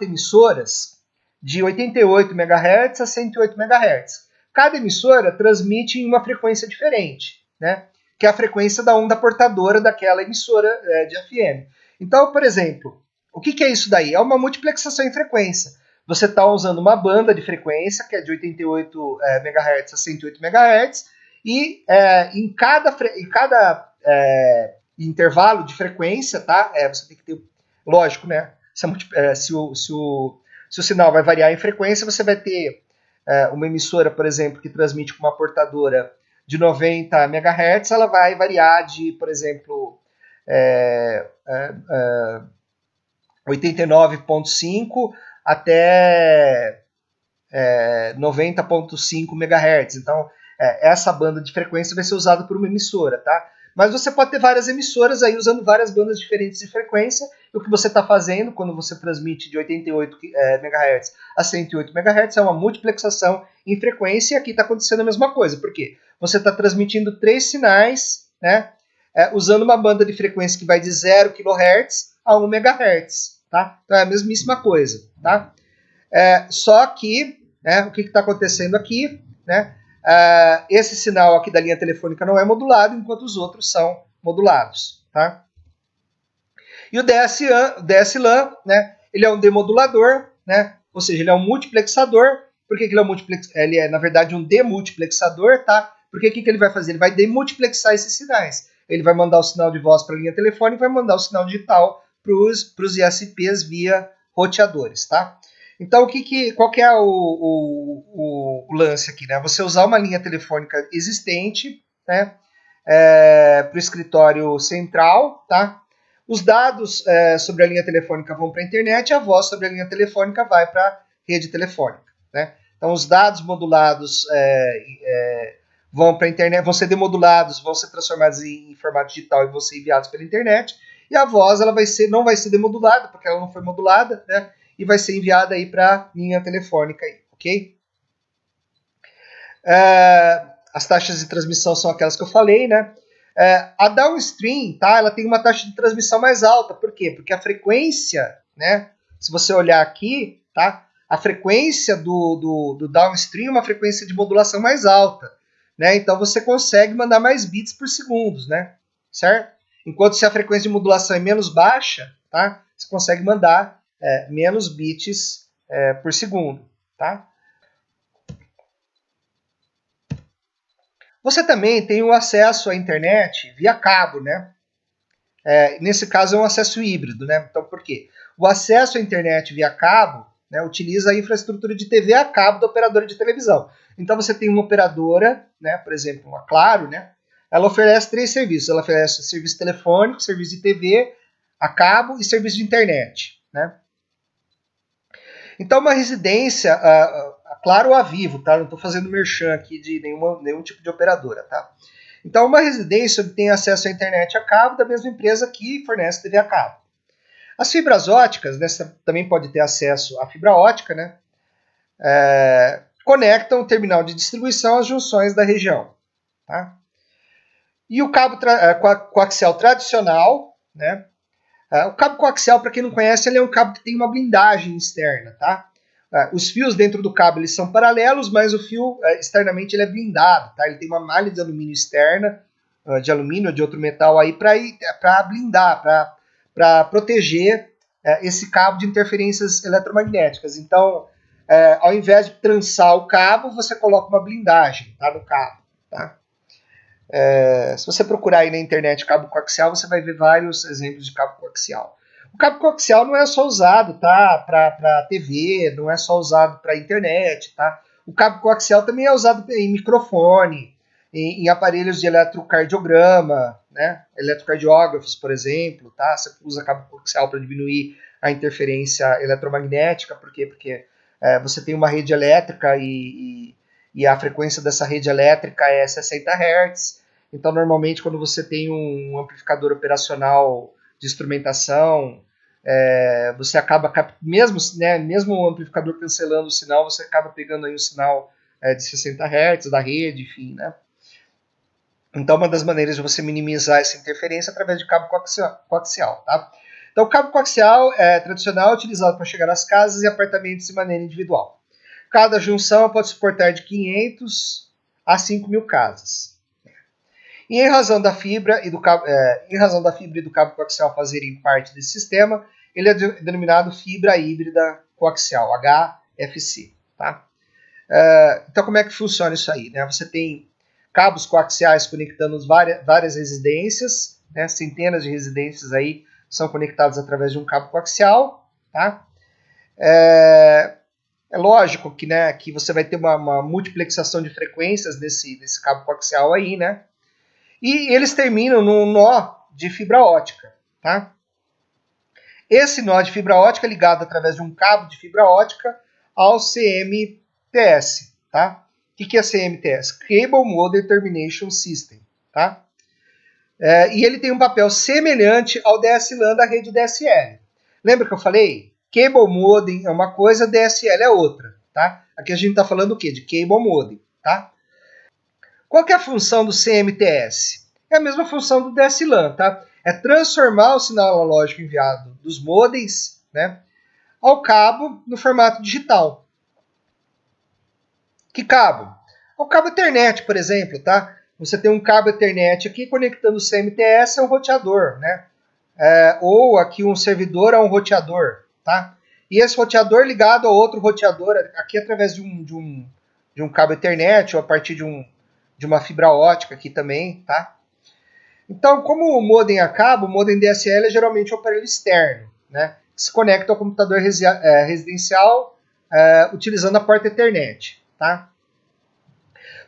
emissoras de 88 MHz a 108 MHz. Cada emissora transmite em uma frequência diferente, né? Que é a frequência da onda portadora daquela emissora de FM. Então, por exemplo, o que é isso daí? É uma multiplexação em frequência. Você está usando uma banda de frequência, que é de 88 MHz a 108 MHz, e em cada intervalo de frequência, tá? Você tem que ter, lógico, né? Se o sinal vai variar em frequência, você vai ter uma emissora, por exemplo, que transmite com uma portadora de 90 MHz, ela vai variar de, por exemplo, 89,5 até 90,5 MHz. Então, essa banda de frequência vai ser usada por uma emissora, tá? Mas você pode ter várias emissoras aí usando várias bandas diferentes de frequência. E o que você está fazendo quando você transmite de 88 MHz a 108 MHz é uma multiplexação em frequência. E aqui está acontecendo a mesma coisa. Por quê? Você está transmitindo 3 sinais, né, usando uma banda de frequência que vai de 0 kHz a 1 MHz. Tá? Então é a mesmíssima coisa. Tá? Só que, né, o que está acontecendo aqui, né? Esse sinal aqui da linha telefônica não é modulado, enquanto os outros são modulados. Tá? E o DSLAM, né, ele é um demodulador, né, ou seja, ele é um multiplexador. Por que ele é um ele é, na verdade, um demultiplexador, tá? Porque o que ele vai fazer? Ele vai demultiplexar esses sinais. Ele vai mandar o sinal de voz para a linha telefônica e vai mandar o sinal digital para os ISPs via roteadores, tá? Então, qual que é o lance aqui, né? Você usar uma linha telefônica existente, né, para o escritório central, tá? Os dados sobre a linha telefônica vão para a internet e a voz sobre a linha telefônica vai para a rede telefônica, né? Então, os dados modulados vão para a internet, vão ser demodulados, vão ser transformados em formato digital e vão ser enviados pela internet. E a voz ela não vai ser demodulada, porque ela não foi modulada, né? E vai ser enviada aí para a linha telefônica, aí, ok? As taxas de transmissão são aquelas que eu falei, né? A downstream, tá? Ela tem uma taxa de transmissão mais alta. Por quê? Porque a frequência, né? Se você olhar aqui, tá? A frequência do downstream é uma frequência de modulação mais alta, né? Então você consegue mandar mais bits por segundo, né? Certo? Enquanto se a frequência de modulação é menos baixa, tá? Você consegue mandar menos bits por segundo, tá? Você também tem o acesso à internet via cabo, né? Nesse caso é um acesso híbrido, né? Então por quê? O acesso à internet via cabo, né, utiliza a infraestrutura de TV a cabo da operadora de televisão. Então você tem uma operadora, né, por exemplo, uma Claro, né? Ela oferece 3 serviços. Ela oferece serviço telefônico, serviço de TV a cabo e serviço de internet, né? Então uma residência, a Claro ou a Vivo, tá? Não estou fazendo merchan aqui de nenhum tipo de operadora, tá? Então uma residência obtém acesso à internet a cabo da mesma empresa que fornece TV a cabo. As fibras óticas, né, também pode ter acesso à fibra ótica, né? Conectam o terminal de distribuição às junções da região, tá? E o cabo coaxial tradicional, né? O cabo coaxial, para quem não conhece, ele é um cabo que tem uma blindagem externa, tá? Os fios dentro do cabo eles são paralelos, mas o fio externamente ele é blindado, tá? Ele tem uma malha de alumínio externa, de alumínio ou de outro metal aí para blindar, para proteger esse cabo de interferências eletromagnéticas. Então, ao invés de trançar o cabo, você coloca uma blindagem, tá, no cabo, tá? Se você procurar aí na internet cabo coaxial, você vai ver vários exemplos de cabo coaxial. O cabo coaxial não é só usado, tá, para TV, não é só usado para internet, tá? O cabo coaxial também é usado em microfone, em aparelhos de eletrocardiograma, né? Eletrocardiógrafos, por exemplo, tá? Você usa cabo coaxial para diminuir a interferência eletromagnética, por quê? Porque você tem uma rede elétrica e a frequência dessa rede elétrica é 60 Hz. Então, normalmente, quando você tem um amplificador operacional de instrumentação, você acaba, mesmo o amplificador cancelando o sinal, você acaba pegando aí um sinal de 60 Hz da rede, enfim, né? Então, uma das maneiras de você minimizar essa interferência é através de cabo coaxial, tá? Então, o cabo coaxial tradicional é utilizado para chegar às casas e apartamentos de maneira individual. Cada junção pode suportar de 500 a 5.000 casas. E em razão da fibra e do cabo coaxial fazerem parte desse sistema, ele é denominado fibra híbrida coaxial, HFC. Tá? Então, como é que funciona isso aí? Né? Você tem cabos coaxiais conectando várias residências, né? Centenas de residências aí são conectadas através de um cabo coaxial. Tá? É lógico que, né, que você vai ter uma multiplexação de frequências desse cabo coaxial aí, né? E eles terminam num nó de fibra ótica, tá? Esse nó de fibra ótica é ligado através de um cabo de fibra ótica ao CMTS, tá? O que é CMTS? Cable Modem Termination System, tá? E ele tem um papel semelhante ao DSLAN da rede DSL. Lembra que eu falei? Cable Modem é uma coisa, DSL é outra. Tá? Aqui a gente está falando o quê? De Cable Modem. Tá? Qual que é a função do CMTS? É a mesma função do DSLAN. Tá? É transformar o sinal analógico enviado dos modems, né, ao cabo no formato digital. Que cabo? O cabo Ethernet, por exemplo. Tá? Você tem um cabo Ethernet aqui conectando o CMTS a um roteador, né? Ou aqui um servidor a um roteador, tá? E esse roteador ligado a outro roteador aqui através de um cabo Ethernet ou a partir de uma fibra ótica aqui também, tá? Então, como o modem a cabo, o modem DSL é geralmente um aparelho externo, né? Que se conecta ao computador residencial utilizando a porta Ethernet, tá?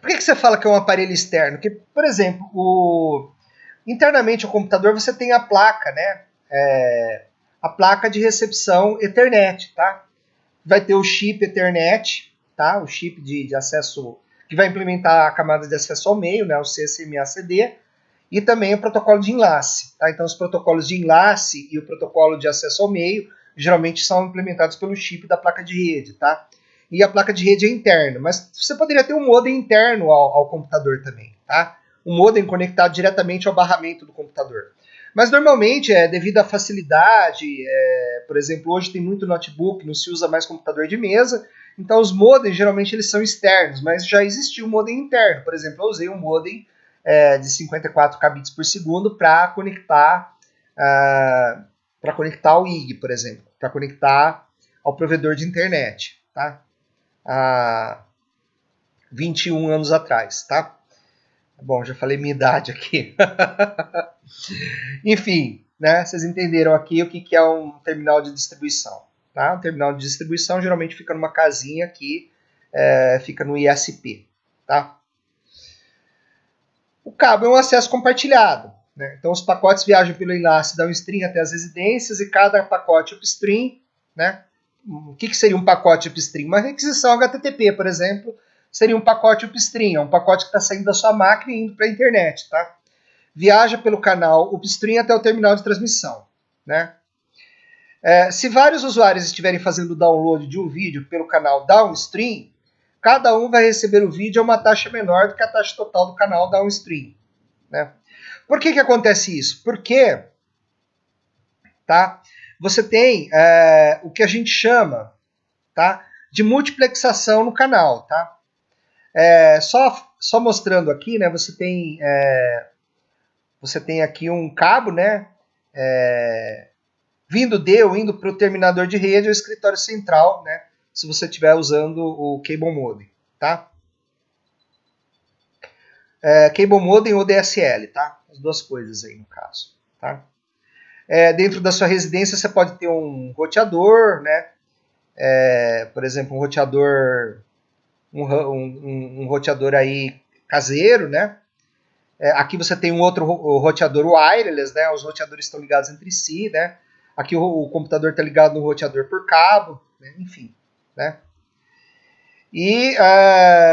Por que você fala que é um aparelho externo? Porque, por exemplo, internamente ao computador você tem a placa, né? A placa de recepção Ethernet, tá? Vai ter o chip Ethernet, tá? O chip de acesso que vai implementar a camada de acesso ao meio, né? O CSMA/CD, e também o protocolo de enlace, tá? Então os protocolos de enlace e o protocolo de acesso ao meio geralmente são implementados pelo chip da placa de rede, tá? E a placa de rede é interna, mas você poderia ter um modem interno ao computador também, tá? Um modem conectado diretamente ao barramento do computador. Mas normalmente, devido à facilidade, por exemplo, hoje tem muito notebook, não se usa mais computador de mesa, então os modems geralmente eles são externos, mas já existia um modem interno. Por exemplo, eu usei um modem de 54 kbps por segundo para conectar ao IG, por exemplo, para conectar ao provedor de internet, tá? Há 21 anos atrás, tá? Bom, já falei minha idade aqui. Enfim, né, vocês entenderam aqui o que é um terminal de distribuição. Tá? Um terminal de distribuição geralmente fica numa casinha que fica no ISP. Tá? O cabo é um acesso compartilhado. Né? Então os pacotes viajam pelo enlace downstream até as residências e cada pacote upstream, né? O que seria um pacote upstream? Uma requisição HTTP, por exemplo, seria um pacote upstream, é um pacote que está saindo da sua máquina e indo para a internet, tá? Viaja pelo canal upstream até o terminal de transmissão, né? Se vários usuários estiverem fazendo download de um vídeo pelo canal downstream, cada um vai receber o vídeo a uma taxa menor do que a taxa total do canal downstream, né? Por que acontece isso? Porque, tá? Você tem o que a gente chama, tá, de multiplexação no canal, tá? Só mostrando aqui, né? Você tem aqui um cabo, né? Vindo ou indo para o terminador de rede ou escritório central, né? Se você estiver usando o Cable Modem, tá? Cable Modem ou DSL, tá? As duas coisas aí no caso, tá? Dentro da sua residência você pode ter um roteador, né? Por exemplo, um roteador, um roteador aí caseiro, né? Aqui você tem um outro roteador wireless, né? Os roteadores estão ligados entre si, né? Aqui o computador está ligado no roteador por cabo, né? Enfim, né? E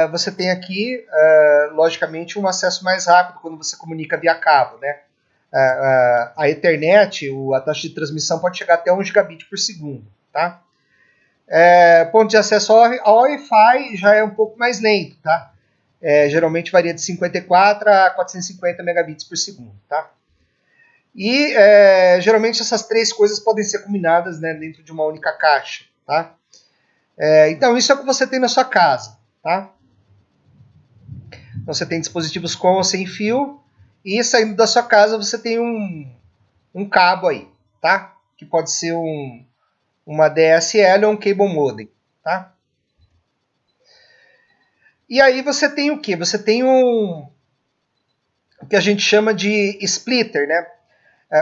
você tem aqui, logicamente, um acesso mais rápido quando você comunica via cabo, né? A Ethernet, a taxa de transmissão pode chegar até 1 gigabit por segundo, tá? Ponto de acesso ao Wi-Fi já é um pouco mais lento, tá? Geralmente varia de 54 a 450 megabits por segundo, tá? E geralmente essas três coisas podem ser combinadas, né, dentro de uma única caixa, tá? Então isso é o que você tem na sua casa, tá? Então, você tem dispositivos com ou sem fio e saindo da sua casa você tem um cabo aí, tá? Que pode ser uma DSL ou um Cable Modem, tá? E aí você tem o quê? Você tem o que a gente chama de splitter, né?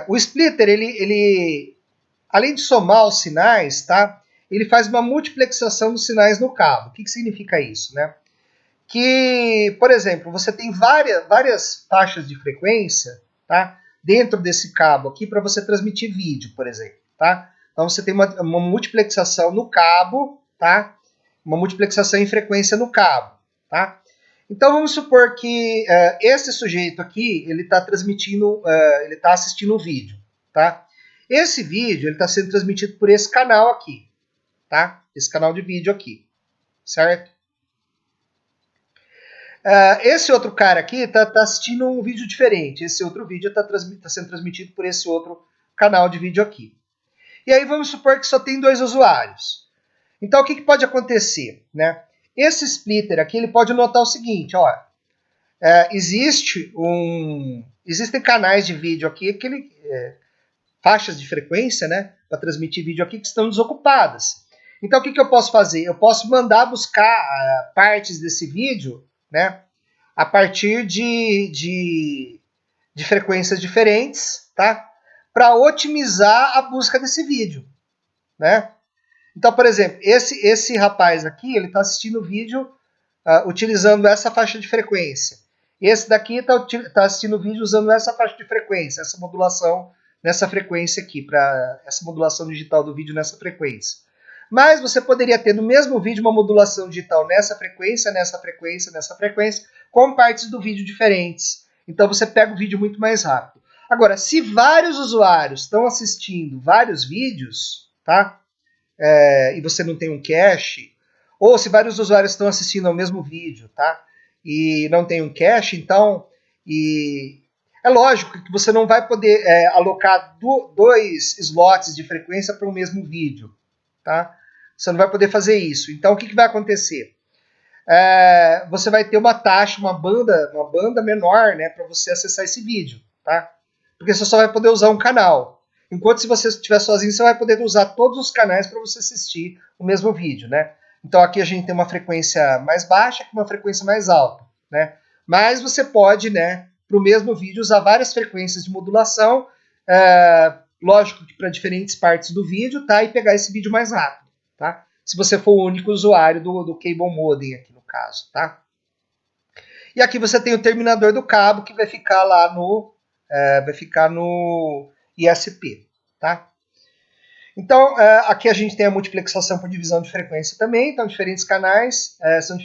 O splitter, ele além de somar os sinais, tá? Ele faz uma multiplexação dos sinais no cabo. O que significa isso, né? Que, por exemplo, você tem várias faixas de frequência, tá? Dentro desse cabo aqui para você transmitir vídeo, por exemplo, tá? Então você tem uma multiplexação no cabo, tá? Uma multiplexação em frequência no cabo, tá? Então vamos supor que esse sujeito aqui, ele está transmitindo, ele está assistindo um vídeo, tá? Esse vídeo ele está sendo transmitido por esse canal aqui, tá? Esse canal de vídeo aqui, certo? Esse outro cara aqui está assistindo um vídeo diferente. Esse outro vídeo está sendo transmitido por esse outro canal de vídeo aqui. E aí vamos supor que só tem 2 usuários. Então o que pode acontecer, né? Esse splitter aqui ele pode notar o seguinte, ó, existem canais de vídeo aqui, faixas de frequência, né, para transmitir vídeo aqui que estão desocupadas. Então o que eu posso fazer? Eu posso mandar buscar partes desse vídeo, né, a partir de frequências diferentes, tá, para otimizar a busca desse vídeo, né? Então, por exemplo, esse rapaz aqui, ele está assistindo o vídeo utilizando essa faixa de frequência. Esse daqui está assistindo o vídeo usando essa faixa de frequência, essa modulação nessa frequência aqui, para essa modulação digital do vídeo nessa frequência. Mas você poderia ter no mesmo vídeo uma modulação digital nessa frequência, nessa frequência, nessa frequência, com partes do vídeo diferentes. Então você pega o vídeo muito mais rápido. Agora, se vários usuários estão assistindo vários vídeos, tá? E você não tem um cache, ou se vários usuários estão assistindo ao mesmo vídeo, tá? E não tem um cache, então é lógico que você não vai poder alocar 2 slots de frequência para o mesmo vídeo, tá? Você não vai poder fazer isso. Então o que vai acontecer? Você vai ter uma taxa, uma banda menor, né, para você acessar esse vídeo, tá? Porque você só vai poder usar um canal. Enquanto se você estiver sozinho, você vai poder usar todos os canais para você assistir o mesmo vídeo, né? Então aqui a gente tem uma frequência mais baixa e uma frequência mais alta, né? Mas você pode, né, para o mesmo vídeo usar várias frequências de modulação, lógico que para diferentes partes do vídeo, tá? E pegar esse vídeo mais rápido, tá? Se você for o único usuário do Cable Modem aqui no caso, tá? E aqui você tem o terminador do cabo que vai ficar lá no ISP, tá? Então, aqui a gente tem a multiplexação por divisão de frequência também, então diferentes canais são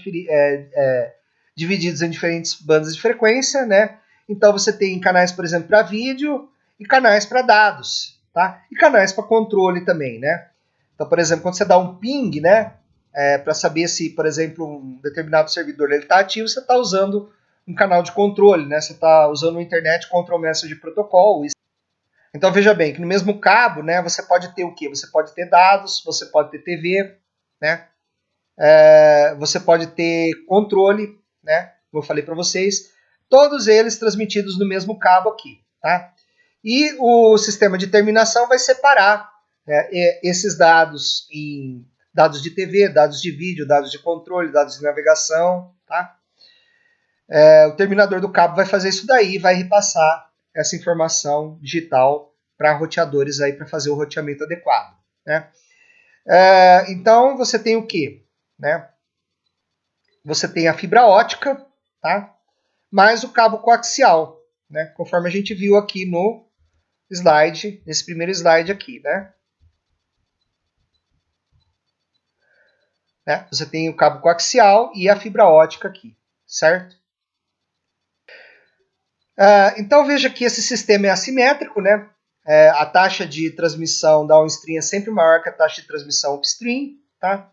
divididos em diferentes bandas de frequência, né? Então você tem canais, por exemplo, para vídeo e canais para dados, tá? E canais para controle também, né? Então, por exemplo, quando você dá um ping, né, para saber se, por exemplo, um determinado servidor está ativo, você está usando um canal de controle, né? Você está usando o Internet Control Message Protocol. Então veja bem que no mesmo cabo, né, você pode ter o quê? Você pode ter dados, você pode ter TV, né? Você pode ter controle, né? Como eu falei para vocês, todos eles transmitidos no mesmo cabo aqui, tá? E o sistema de terminação vai separar esses dados em dados de TV, dados de vídeo, dados de controle, dados de navegação, tá? O terminador do cabo vai fazer isso daí e vai repassar essa informação digital para roteadores aí para fazer o roteamento adequado, né? Então você tem o que, né? Você tem a fibra ótica, tá? Mais o cabo coaxial, né? Conforme a gente viu aqui no slide, nesse primeiro slide aqui, né? Você tem o cabo coaxial e a fibra ótica aqui, certo? Então veja que esse sistema é assimétrico, né? A taxa de transmissão downstream é sempre maior que a taxa de transmissão upstream, tá?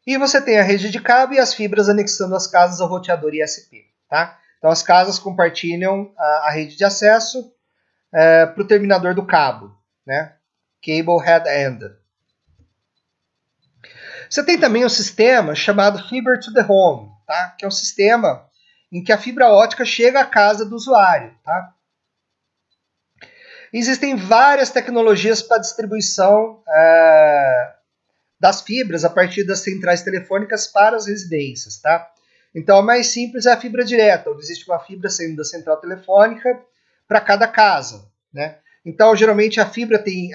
E você tem a rede de cabo e as fibras anexando as casas ao roteador ISP, tá? Então as casas compartilham a rede de acesso para o terminador do cabo, né? Cable Head End. Você tem também um sistema chamado Fiber to the Home, tá? Que é um sistema em que a fibra ótica chega à casa do usuário, tá? Existem várias tecnologias para distribuição das fibras a partir das centrais telefônicas para as residências, tá? Então a mais simples é a fibra direta, onde existe uma fibra saindo da central telefônica para cada casa, né? Então geralmente a fibra tem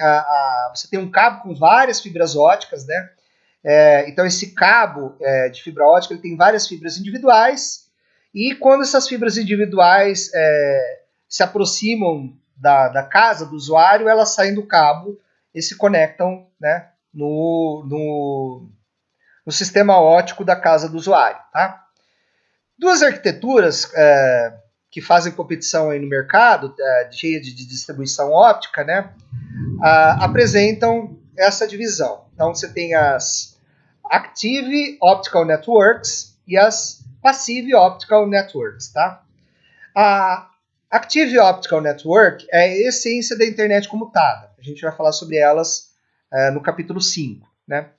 você tem um cabo com várias fibras óticas, né? Então esse cabo de fibra ótica ele tem várias fibras individuais e quando essas fibras individuais se aproximam da casa do usuário, elas saem do cabo e se conectam, né, no sistema óptico da casa do usuário, tá? Duas arquiteturas que fazem competição aí no mercado de distribuição óptica, né, apresentam essa divisão. Então você tem as Active Optical Networks e as Passive Optical Networks, tá? A Active Optical Network é a essência da internet comutada. A gente vai falar sobre elas no capítulo 5, né?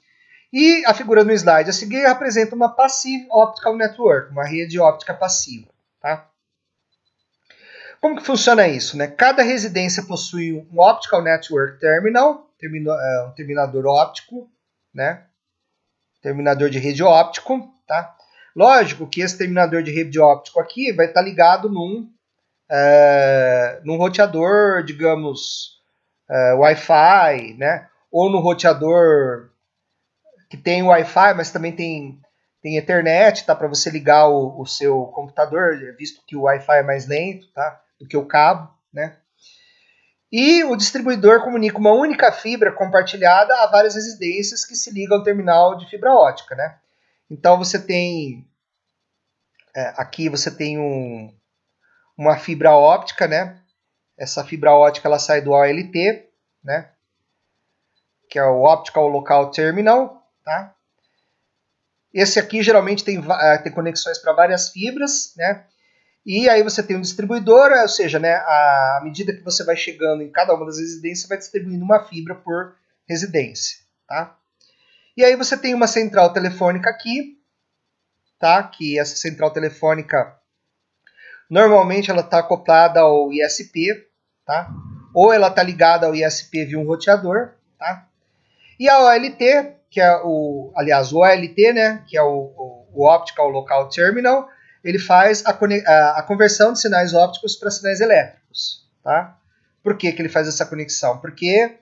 E a figura no slide a seguir apresenta uma Passive Optical Network, uma rede óptica passiva, tá? Como que funciona isso, né? Cada residência possui um Optical Network Terminal, um terminador óptico, né? Terminador de rede óptico, tá? Lógico que esse terminador de rede óptico aqui vai estar ligado num roteador, digamos, Wi-Fi, né? Ou no roteador que tem Wi-Fi, mas também tem Ethernet, tá? Para você ligar o seu computador, visto que o Wi-Fi é mais lento, tá? Do que o cabo, né? E o distribuidor comunica uma única fibra compartilhada a várias residências que se ligam ao terminal de fibra ótica, né? Então você tem aqui você tem uma fibra óptica, né? Essa fibra óptica ela sai do OLT, né? Que é o Optical Local Terminal, tá? Esse aqui geralmente tem conexões para várias fibras, né? E aí você tem um distribuidor, ou seja, né, à medida que você vai chegando em cada uma das residências, você vai distribuindo uma fibra por residência, tá? E aí você tem uma central telefônica aqui, tá? Que essa central telefônica, normalmente ela está acoplada ao ISP, tá? Ou ela está ligada ao ISP via um roteador, tá? E a OLT, que é o OLT, né, que é o Optical Local Terminal, ele faz a conversão de sinais ópticos para sinais elétricos, tá? Por que ele faz essa conexão? Porque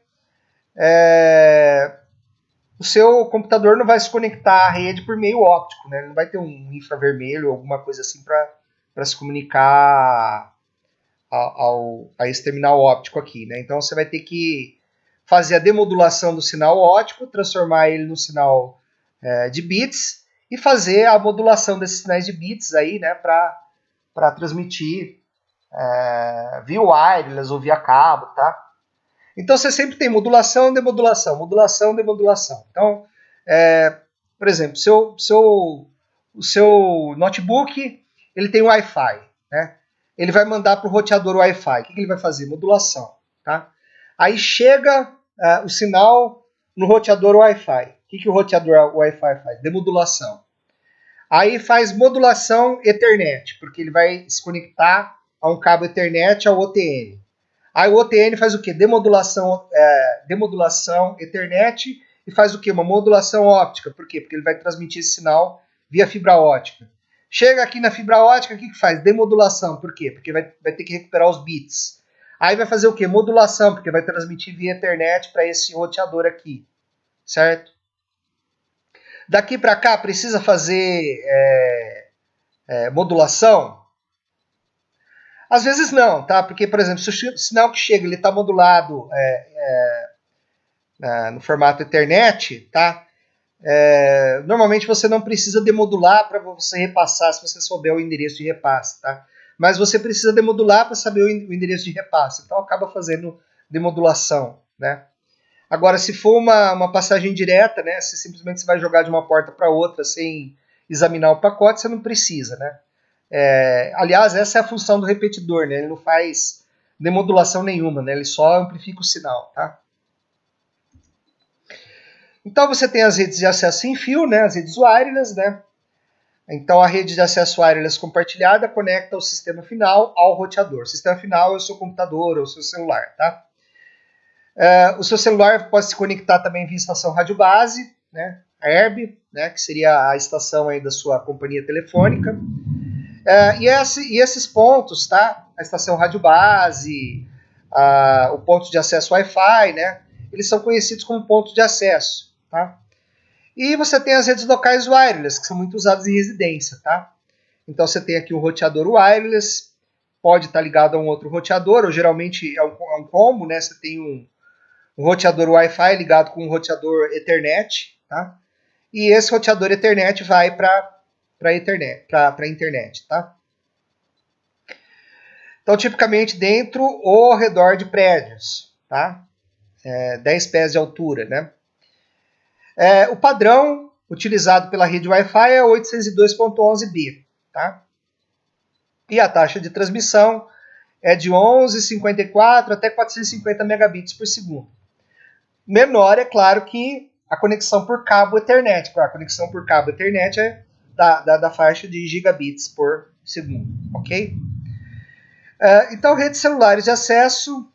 o seu computador não vai se conectar à rede por meio óptico, né? Ele não vai ter um infravermelho ou alguma coisa assim para se comunicar a esse terminal óptico aqui, né? Então você vai ter que fazer a demodulação do sinal óptico, transformar ele no sinal de bits e fazer a modulação desses sinais de bits aí, né, para transmitir via wireless ou via cabo, tá? Então você sempre tem modulação, demodulação, modulação, demodulação. Então, por exemplo, o seu notebook ele tem Wi-Fi, né? Ele vai mandar para o roteador Wi-Fi. O que ele vai fazer? Modulação, tá? Aí chega o sinal no roteador Wi-Fi. O que o roteador Wi-Fi faz? Demodulação. Aí faz modulação Ethernet, porque ele vai se conectar a um cabo Ethernet ao OTN. Aí o OTN faz o quê? Demodulação Ethernet e faz o quê? Uma modulação óptica. Por quê? Porque ele vai transmitir esse sinal via fibra óptica. Chega aqui na fibra óptica, o que faz? Demodulação. Por quê? Porque vai ter que recuperar os bits. Aí vai fazer o quê? Modulação, porque vai transmitir via Ethernet para esse roteador aqui. Certo? Daqui para cá precisa fazer modulação? Às vezes não, tá? Porque, por exemplo, se o sinal que chega ele está modulado no formato Ethernet, tá? Normalmente você não precisa demodular para você repassar se você souber o endereço de repasse, tá? Mas você precisa demodular para saber o endereço de repasse. Então acaba fazendo demodulação, né? Agora, se for uma passagem direta, né? Se simplesmente você vai jogar de uma porta para outra sem examinar o pacote, você não precisa, né? Aliás, essa é a função do repetidor, né? Ele não faz demodulação nenhuma, né? Ele só amplifica o sinal, tá? Então você tem as redes de acesso sem fio, né? As redes wireless, né? Então a rede de acesso wireless compartilhada conecta o sistema final ao roteador. O sistema final é o seu computador ou o seu celular, tá? O seu celular pode se conectar também via estação rádio base, né? A ERB, né? Que seria a estação aí da sua companhia telefônica. E esses pontos, tá? A estação rádio base, o ponto de acesso Wi-Fi, né? Eles são conhecidos como pontos de acesso, tá? E você tem as redes locais wireless, que são muito usadas em residência, tá? Então você tem aqui um roteador wireless, pode estar ligado a um outro roteador, ou geralmente é um combo, né? Você tem um roteador Wi-Fi ligado com um roteador Ethernet, tá? E esse roteador Ethernet vai para para a internet, tá? Então, tipicamente dentro ou ao redor de prédios, tá? 10 pés de altura, né? O padrão utilizado pela rede Wi-Fi é 802.11b, tá? E a taxa de transmissão é de 11,54 até 450 megabits por segundo. Menor, é claro, que a conexão por cabo Ethernet. A conexão por cabo Ethernet é da faixa de gigabits por segundo, ok? Então, redes celulares de acesso.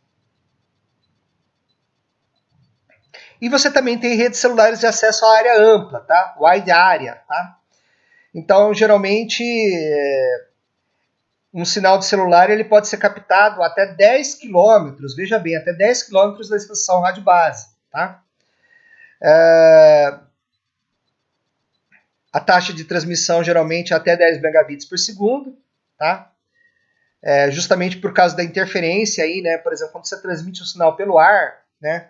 E você também tem redes celulares de acesso à área ampla, tá? Wide area, tá? Então, geralmente, um sinal de celular ele pode ser captado até 10 quilômetros, veja bem, até 10 quilômetros da estação rádio base, tá? A taxa de transmissão geralmente é até 10 megabits por segundo, tá? Justamente por causa da interferência aí, né? Por exemplo, quando você transmite um sinal pelo ar, né?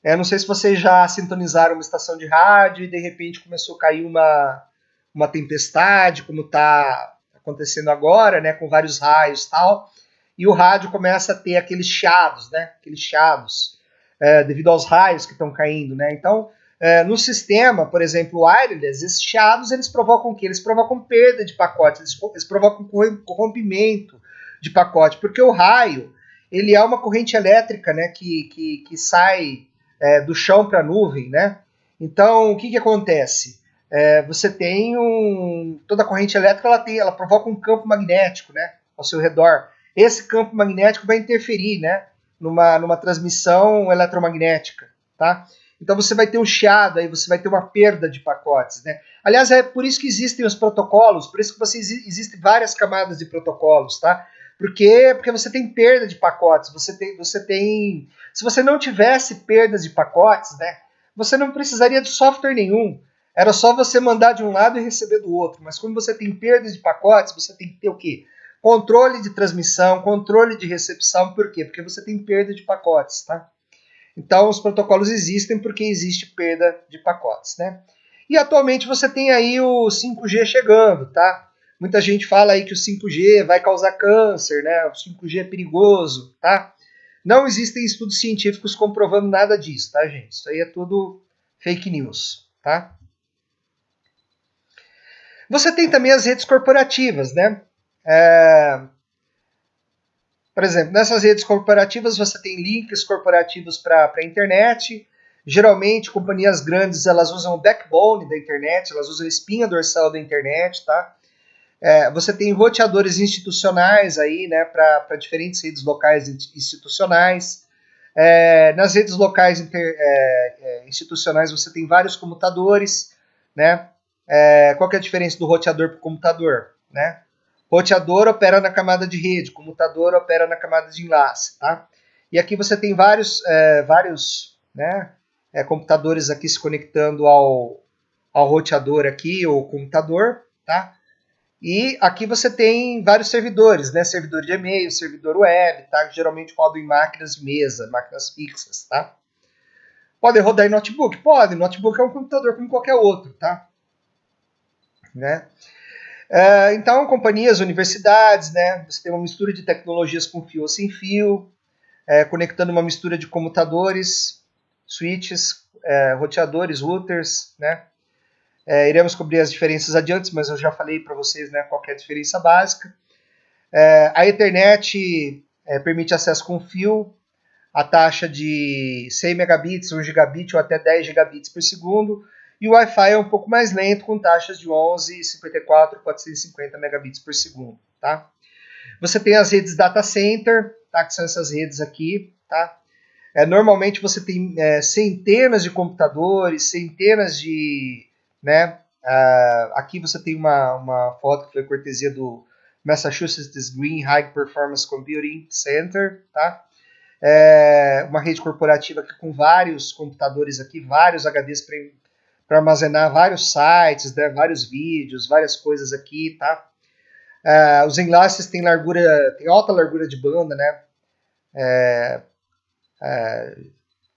Não sei se vocês já sintonizaram uma estação de rádio e de repente começou a cair uma tempestade, como está acontecendo agora, né? Com vários raios e tal. E o rádio começa a ter aqueles chiados, né? Aqueles chiados, devido aos raios que estão caindo, né? Então, no sistema, por exemplo, wireless, esses chiados eles provocam o quê? Eles provocam perda de pacote, eles provocam corrompimento de pacote, porque o raio ele é uma corrente elétrica, né, que sai do chão para a nuvem, né? Então, o que acontece? Você tem toda a corrente elétrica ela provoca um campo magnético, né, ao seu redor. Esse campo magnético vai interferir, né, numa transmissão eletromagnética, tá? Então você vai ter um chiado, aí você vai ter uma perda de pacotes, né? Aliás, é por isso que existem os protocolos, por isso que existem várias camadas de protocolos, tá? Porque você tem perda de pacotes, você tem. Se você não tivesse perdas de pacotes, né? Você não precisaria de software nenhum. Era só você mandar de um lado e receber do outro. Mas quando você tem perdas de pacotes, você tem que ter o quê? Controle de transmissão, controle de recepção. Por quê? Porque você tem perda de pacotes, tá? Então, os protocolos existem porque existe perda de pacotes, né? E atualmente você tem aí o 5G chegando, tá? Muita gente fala aí que o 5G vai causar câncer, né? O 5G é perigoso, tá? Não existem estudos científicos comprovando nada disso, tá, gente? Isso aí é tudo fake news, tá? Você tem também as redes corporativas, né? Por exemplo, nessas redes corporativas você tem links corporativos para a internet. Geralmente, companhias grandes elas usam o backbone da internet, elas usam a espinha dorsal da internet, tá? Você tem roteadores institucionais aí, né, para diferentes redes locais institucionais. Nas redes locais institucionais você tem vários comutadores, né? Qual que é a diferença do roteador para o comutador, né? Roteador opera na camada de rede, comutador opera na camada de enlace, tá? E aqui você tem vários né, computadores aqui se conectando ao roteador aqui, ou computador, tá? E aqui você tem vários servidores, né? Servidor de e-mail, servidor web, tá? Que geralmente rodam em máquinas de mesa, máquinas fixas, tá? Pode rodar em notebook? Pode. Notebook é um computador como qualquer outro, tá? Né? Então, companhias, universidades, né? Você tem uma mistura de tecnologias com fio ou sem fio, conectando uma mistura de comutadores, switches, roteadores, routers, né? Iremos cobrir as diferenças adiante, mas eu já falei para vocês, né, qual é a diferença básica. A Ethernet permite acesso com fio, a taxa de 100 megabits, 1 gigabit ou até 10 gigabits por segundo. E o Wi-Fi é um pouco mais lento, com taxas de 11, 54, 450 megabits por segundo, tá? Você tem as redes data center, tá? Que são essas redes aqui, tá? Normalmente você tem centenas de computadores, centenas de, né? Aqui você tem uma foto que foi cortesia do Massachusetts Green High Performance Computing Center, tá? Uma rede corporativa aqui com vários computadores aqui, vários HDs para armazenar vários sites, né, vários vídeos, várias coisas aqui, tá? Os enlaces têm alta largura de banda, né?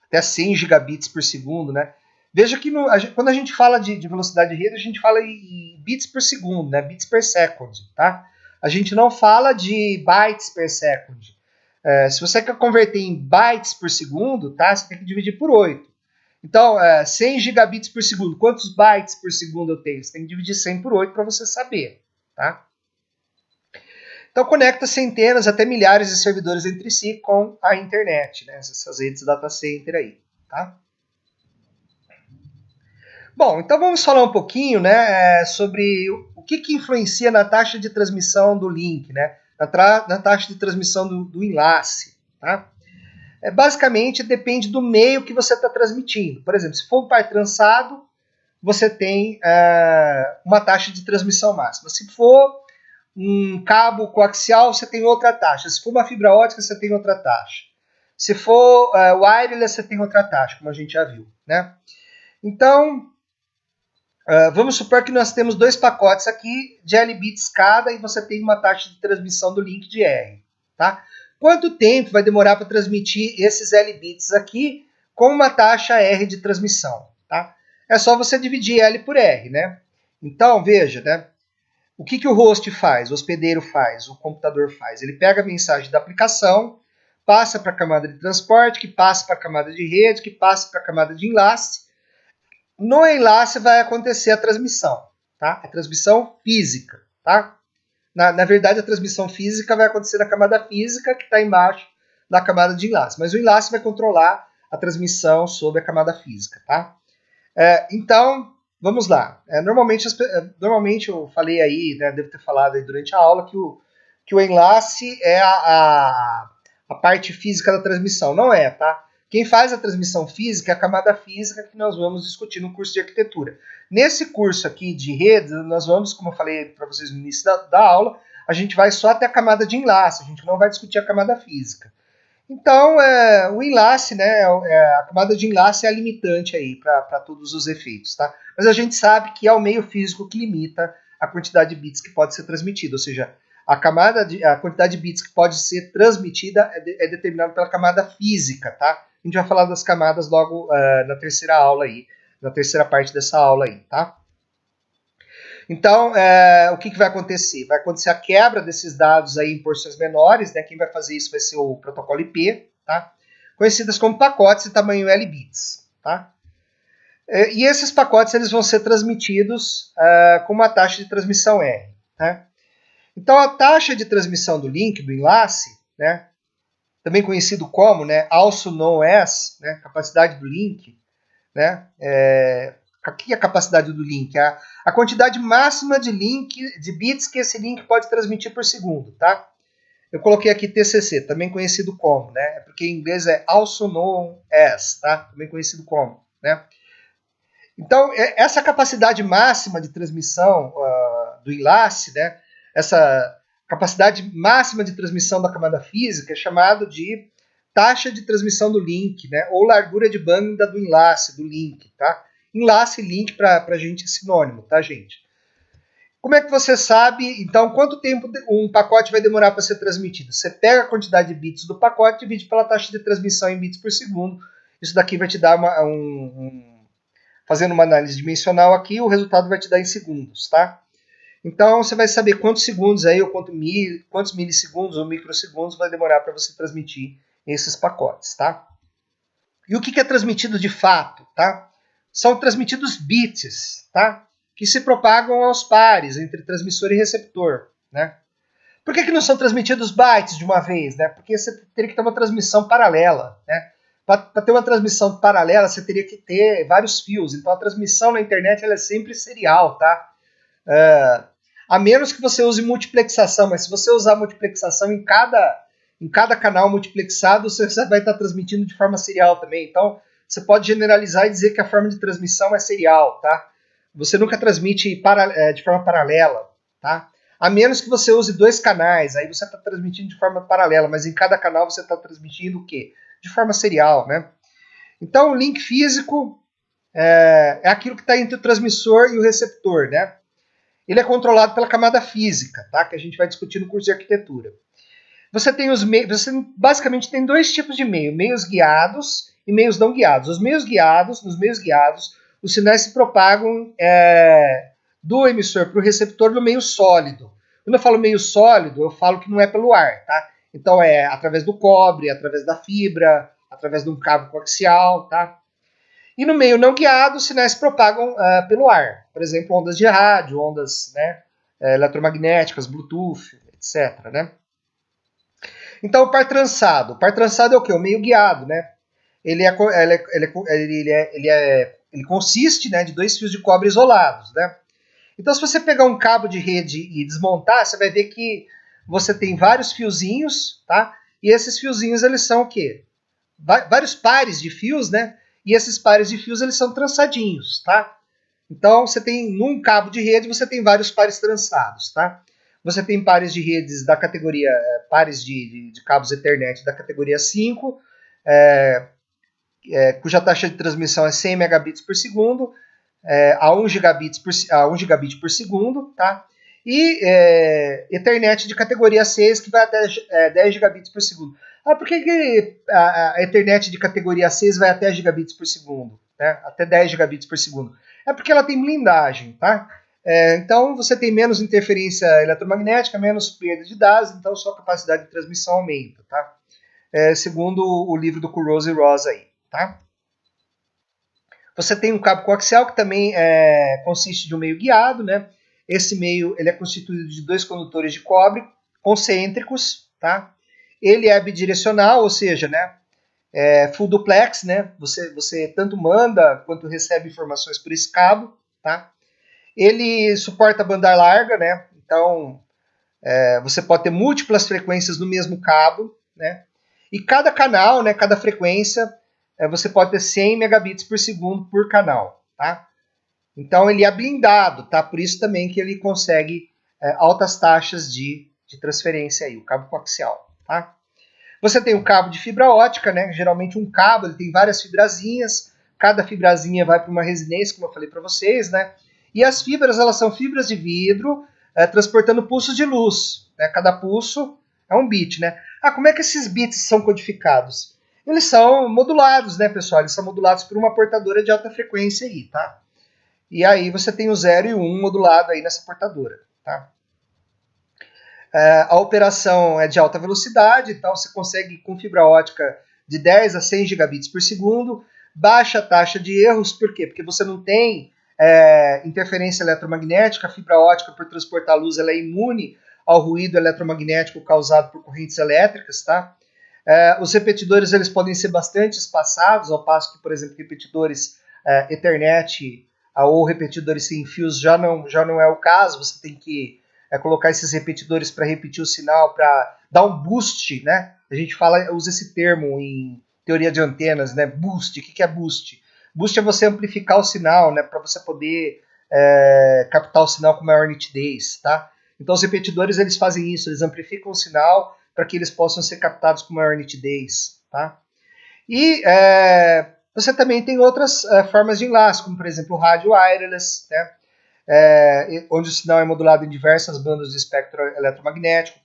Até 100 gigabits por segundo, né? Veja que quando a gente fala de velocidade de rede, a gente fala em bits por segundo, né? Bits per second, tá? A gente não fala de bytes per second. Se você quer converter em bytes por segundo, tá? Você tem que dividir por 8. Então, 100 gigabits por segundo, quantos bytes por segundo eu tenho? Você tem que dividir 100 por 8 para você saber, tá? Então, conecta centenas até milhares de servidores entre si com a internet, né? Essas redes data center aí, tá? Bom, então vamos falar um pouquinho, né, sobre o que influencia na taxa de transmissão do link, né? Na taxa de transmissão do enlace, tá? Basicamente, depende do meio que você está transmitindo. Por exemplo, se for um par trançado, você tem uma taxa de transmissão máxima. Se for um cabo coaxial, você tem outra taxa. Se for uma fibra ótica, você tem outra taxa. Se for wireless, você tem outra taxa, como a gente já viu, né? Então, vamos supor que nós temos 2 pacotes aqui de L bits cada e você tem uma taxa de transmissão do link de R, tá? Quanto tempo vai demorar para transmitir esses L bits aqui com uma taxa R de transmissão, tá? É só você dividir L por R, né? Então, veja, né? O que o host faz, o hospedeiro faz, o computador faz? Ele pega a mensagem da aplicação, passa para a camada de transporte, que passa para a camada de rede, que passa para a camada de enlace. No enlace vai acontecer a transmissão, tá? A transmissão física, tá? Na verdade, a transmissão física vai acontecer na camada física, que está embaixo da camada de enlace. Mas o enlace vai controlar a transmissão sobre a camada física, tá? Então, vamos lá. Normalmente eu falei aí, né, devo ter falado aí durante a aula, que o enlace é a parte física da transmissão. Não é, tá? Quem faz a transmissão física é a camada física que nós vamos discutir no curso de arquitetura. Nesse curso aqui de redes, nós vamos, como eu falei para vocês no início da aula, a gente vai só até a camada de enlace, a gente não vai discutir a camada física. Então, o enlace, né, a camada de enlace é a limitante aí para todos os efeitos, tá? Mas a gente sabe que é o meio físico que limita a quantidade de bits que pode ser transmitida, ou seja, a quantidade de bits que pode ser transmitida é determinada pela camada física, tá? A gente vai falar das camadas logo na terceira aula aí, na terceira parte dessa aula aí, tá? Então, o que vai acontecer? Vai acontecer a quebra desses dados aí em porções menores, né? Quem vai fazer isso vai ser o protocolo IP, tá? Conhecidas como pacotes de tamanho L bits, tá? E esses pacotes eles vão ser transmitidos com uma taxa de transmissão R, tá? Então, a taxa de transmissão do link, do enlace, né? Também conhecido como, né, also known as, né, capacidade do link, né? O que é a capacidade do link? A quantidade máxima de bits que esse link pode transmitir por segundo, tá? Eu coloquei aqui TCC, também conhecido como, né? Porque em inglês é also known as, tá? Também conhecido como, né? Então, essa capacidade máxima de transmissão do enlace, né? Essa capacidade máxima de transmissão da camada física é chamado de taxa de transmissão do link, né? Ou largura de banda do enlace, do link, tá? Enlace e link para a gente é sinônimo, tá, gente? Como é que você sabe, então, quanto tempo um pacote vai demorar para ser transmitido? Você pega a quantidade de bits do pacote e divide pela taxa de transmissão em bits por segundo. Isso daqui vai te dar fazendo uma análise dimensional aqui, o resultado vai te dar em segundos, tá? Então, você vai saber quantos segundos aí, ou quantos milissegundos ou microsegundos vai demorar para você transmitir esses pacotes, tá? E o que é transmitido de fato, tá? São transmitidos bits, tá? Que se propagam aos pares entre transmissor e receptor, né? Por que não são transmitidos bytes de uma vez, né? Porque você teria que ter uma transmissão paralela, né? Para ter uma transmissão paralela, você teria que ter vários fios. Então, a transmissão na internet ela é sempre serial, tá? A menos que você use multiplexação, mas se você usar multiplexação em cada canal multiplexado, você vai estar transmitindo de forma serial também. Então, você pode generalizar e dizer que a forma de transmissão é serial, tá? Você nunca transmite de forma paralela, tá? A menos que você use 2 canais, aí você está transmitindo de forma paralela, mas em cada canal você está transmitindo o quê? De forma serial, né? Então, o link físico é aquilo que está entre o transmissor e o receptor, né? Ele é controlado pela camada física, tá? Que a gente vai discutir no curso de arquitetura. Você basicamente tem 2 tipos de meio, meios guiados e meios não guiados. Nos meios guiados, os sinais se propagam do emissor para o receptor no meio sólido. Quando eu falo meio sólido, eu falo que não é pelo ar, tá? Então é através do cobre, através da fibra, através de um cabo coaxial, tá? E no meio não guiado, os sinais se propagam pelo ar. Por exemplo, ondas de rádio, ondas, né, eletromagnéticas, Bluetooth, etc. Né? Então, o par trançado. O par trançado é o quê? O meio guiado, né? Ele consiste, né, de 2 fios de cobre isolados, né? Então, se você pegar um cabo de rede e desmontar, você vai ver que você tem vários fiozinhos, tá? E esses fiozinhos, eles são o quê? Vários pares de fios, né? E esses pares de fios, eles são trançadinhos, tá? Então, você tem, num cabo de rede, você tem vários pares trançados, tá? Você tem pares de redes da categoria, pares de cabos Ethernet da categoria 5, cuja taxa de transmissão é 100 megabits por segundo, a 1 gigabit por segundo, tá? E Ethernet de categoria 6, que vai até 10 gigabits por segundo. Ah, por que a Ethernet de categoria 6 vai até gigabits por segundo? Né? Até 10 gigabits por segundo. É porque ela tem blindagem, tá? Então você tem menos interferência eletromagnética, menos perda de dados, então sua capacidade de transmissão aumenta, tá? Segundo o livro do Kurose Rosa aí, tá? Você tem um cabo coaxial que também consiste de um meio guiado, né? Esse meio ele é constituído de 2 condutores de cobre concêntricos, tá? Ele é bidirecional, ou seja, né? Full duplex, né? Você tanto manda quanto recebe informações por esse cabo, tá? Ele suporta banda larga, né? Então você pode ter múltiplas frequências no mesmo cabo, né? E cada canal, né? Cada frequência você pode ter 100 megabits por segundo por canal, tá? Então ele é blindado, tá? Por isso também que ele consegue altas taxas de transferência aí, o cabo coaxial, tá? Você tem um cabo de fibra ótica, né? Geralmente um cabo ele tem várias fibrazinhas, cada fibrazinha vai para uma residência, como eu falei para vocês, né? E as fibras elas são fibras de vidro transportando pulsos de luz, né? Cada pulso é um bit, né? Ah, como é que esses bits são codificados? Eles são modulados, né, pessoal? Eles são modulados por uma portadora de alta frequência aí, tá? E aí você tem o 0 e o 1 modulado aí nessa portadora, tá? A operação é de alta velocidade, então você consegue com fibra ótica de 10 a 100 gigabits por segundo, baixa taxa de erros, por quê? Porque você não tem interferência eletromagnética, a fibra ótica por transportar luz ela é imune ao ruído eletromagnético causado por correntes elétricas, tá? Os repetidores eles podem ser bastante espaçados, ao passo que, por exemplo, repetidores Ethernet ou repetidores sem fios já não é o caso, você tem que colocar esses repetidores para repetir o sinal, para dar um boost, né? A gente usa esse termo em teoria de antenas, né? Boost. O que é boost? Boost é você amplificar o sinal, né? Para você poder captar o sinal com maior nitidez, tá? Então os repetidores eles fazem isso, eles amplificam o sinal para que eles possam ser captados com maior nitidez, tá? E você também tem outras formas de enlace, como por exemplo o rádio wireless, né? Onde o sinal é modulado em diversas bandas de espectro eletromagnético,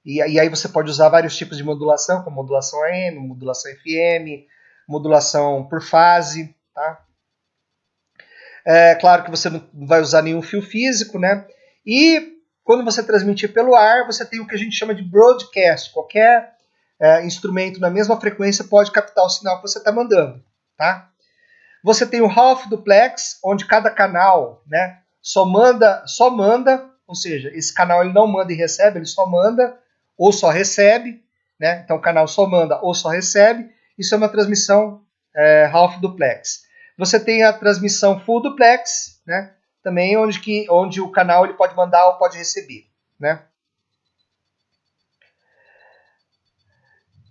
e aí você pode usar vários tipos de modulação, como modulação AM, modulação FM, modulação por fase, tá? Claro que você não vai usar nenhum fio físico, né? E quando você transmitir pelo ar, você tem o que a gente chama de broadcast. Qualquer instrumento na mesma frequência pode captar o sinal que você está mandando, tá? Você tem o half duplex, onde cada canal, né, só manda, ou seja, esse canal ele não manda e recebe, ele só manda ou só recebe, né? Então o canal só manda ou só recebe. Isso é uma transmissão half duplex. Você tem a transmissão full duplex, né? Também onde o canal ele pode mandar ou pode receber, né?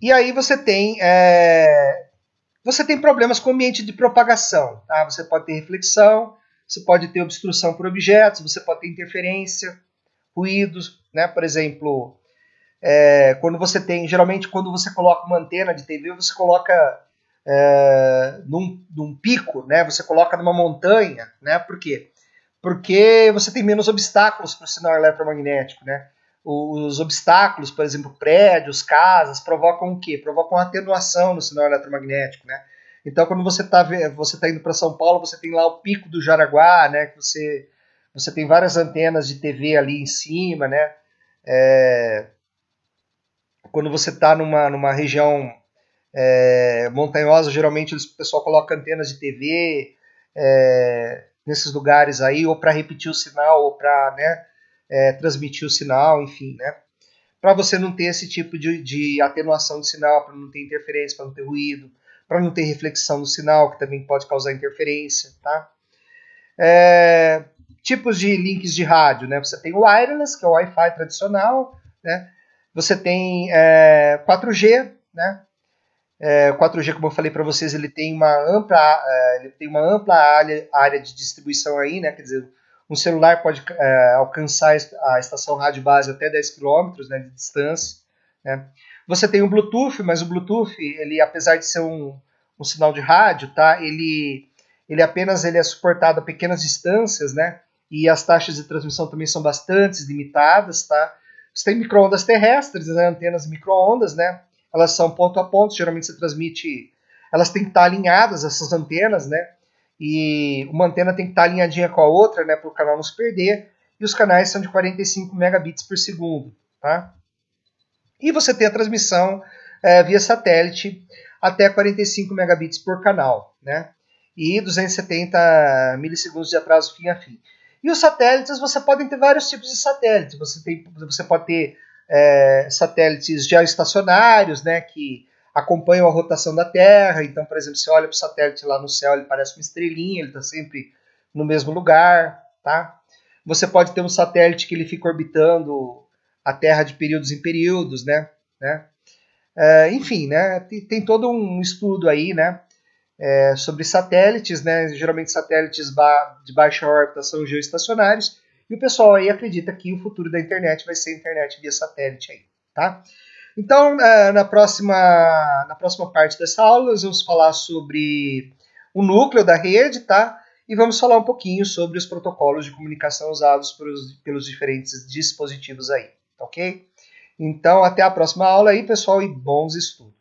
E aí você tem problemas com o ambiente de propagação. Tá? Você pode ter reflexão, você pode ter obstrução por objetos, você pode ter interferência, ruídos, né? Por exemplo, geralmente quando você coloca uma antena de TV, você coloca num pico, né? Você coloca numa montanha, né? Por quê? Porque você tem menos obstáculos para o sinal eletromagnético, né? Os obstáculos, por exemplo, prédios, casas, provocam o quê? Provocam atenuação no sinal eletromagnético, né? Então, quando você tá indo para São Paulo, você tem lá o Pico do Jaraguá, né? Que você você tem várias antenas de TV ali em cima, né? Quando você está numa região montanhosa, geralmente o pessoal coloca antenas de TV nesses lugares aí, ou para repetir o sinal, ou para, né, transmitir o sinal, enfim, né? Para você não ter esse tipo de atenuação de sinal, para não ter interferência, para não ter ruído, para não ter reflexão no sinal, que também pode causar interferência, tá? Tipos de links de rádio, né? Você tem o wireless, que é o Wi-Fi tradicional, né? Você tem 4G, né? 4G, como eu falei para vocês, ele tem uma ampla área de distribuição aí, né? Quer dizer, um celular pode alcançar a estação rádio base até 10 km, né, de distância, né? Você tem o Bluetooth, mas o Bluetooth, ele, apesar de ser um sinal de rádio, tá? Ele é suportado a pequenas distâncias, né? E as taxas de transmissão também são bastante limitadas, tá? Você tem micro-ondas terrestres, né? Antenas micro-ondas, né? Elas são ponto a ponto, geralmente você transmite... Elas têm que estar alinhadas, essas antenas, né? E uma antena tem que estar alinhadinha com a outra, né? Para o canal não se perder. E os canais são de 45 megabits por segundo, tá? E você tem a transmissão via satélite até 45 megabits por canal, né? E 270 milissegundos de atraso fim a fim. E os satélites, você pode ter vários tipos de satélites. Você pode ter satélites geoestacionários, né, que acompanham a rotação da Terra. Então, por exemplo, você olha para o satélite lá no céu, ele parece uma estrelinha, ele está sempre no mesmo lugar, tá? Você pode ter um satélite que ele fica orbitando a Terra de períodos em períodos, né? Enfim, né? Tem todo um estudo aí, né? Sobre satélites, né? Geralmente satélites de baixa órbita são geoestacionários, e o pessoal aí acredita que o futuro da internet vai ser internet via satélite aí, tá? Então, na próxima parte dessa aula, nós vamos falar sobre o núcleo da rede, tá? E vamos falar um pouquinho sobre os protocolos de comunicação usados pelos diferentes dispositivos aí, ok? Então, até a próxima aula aí, pessoal, e bons estudos.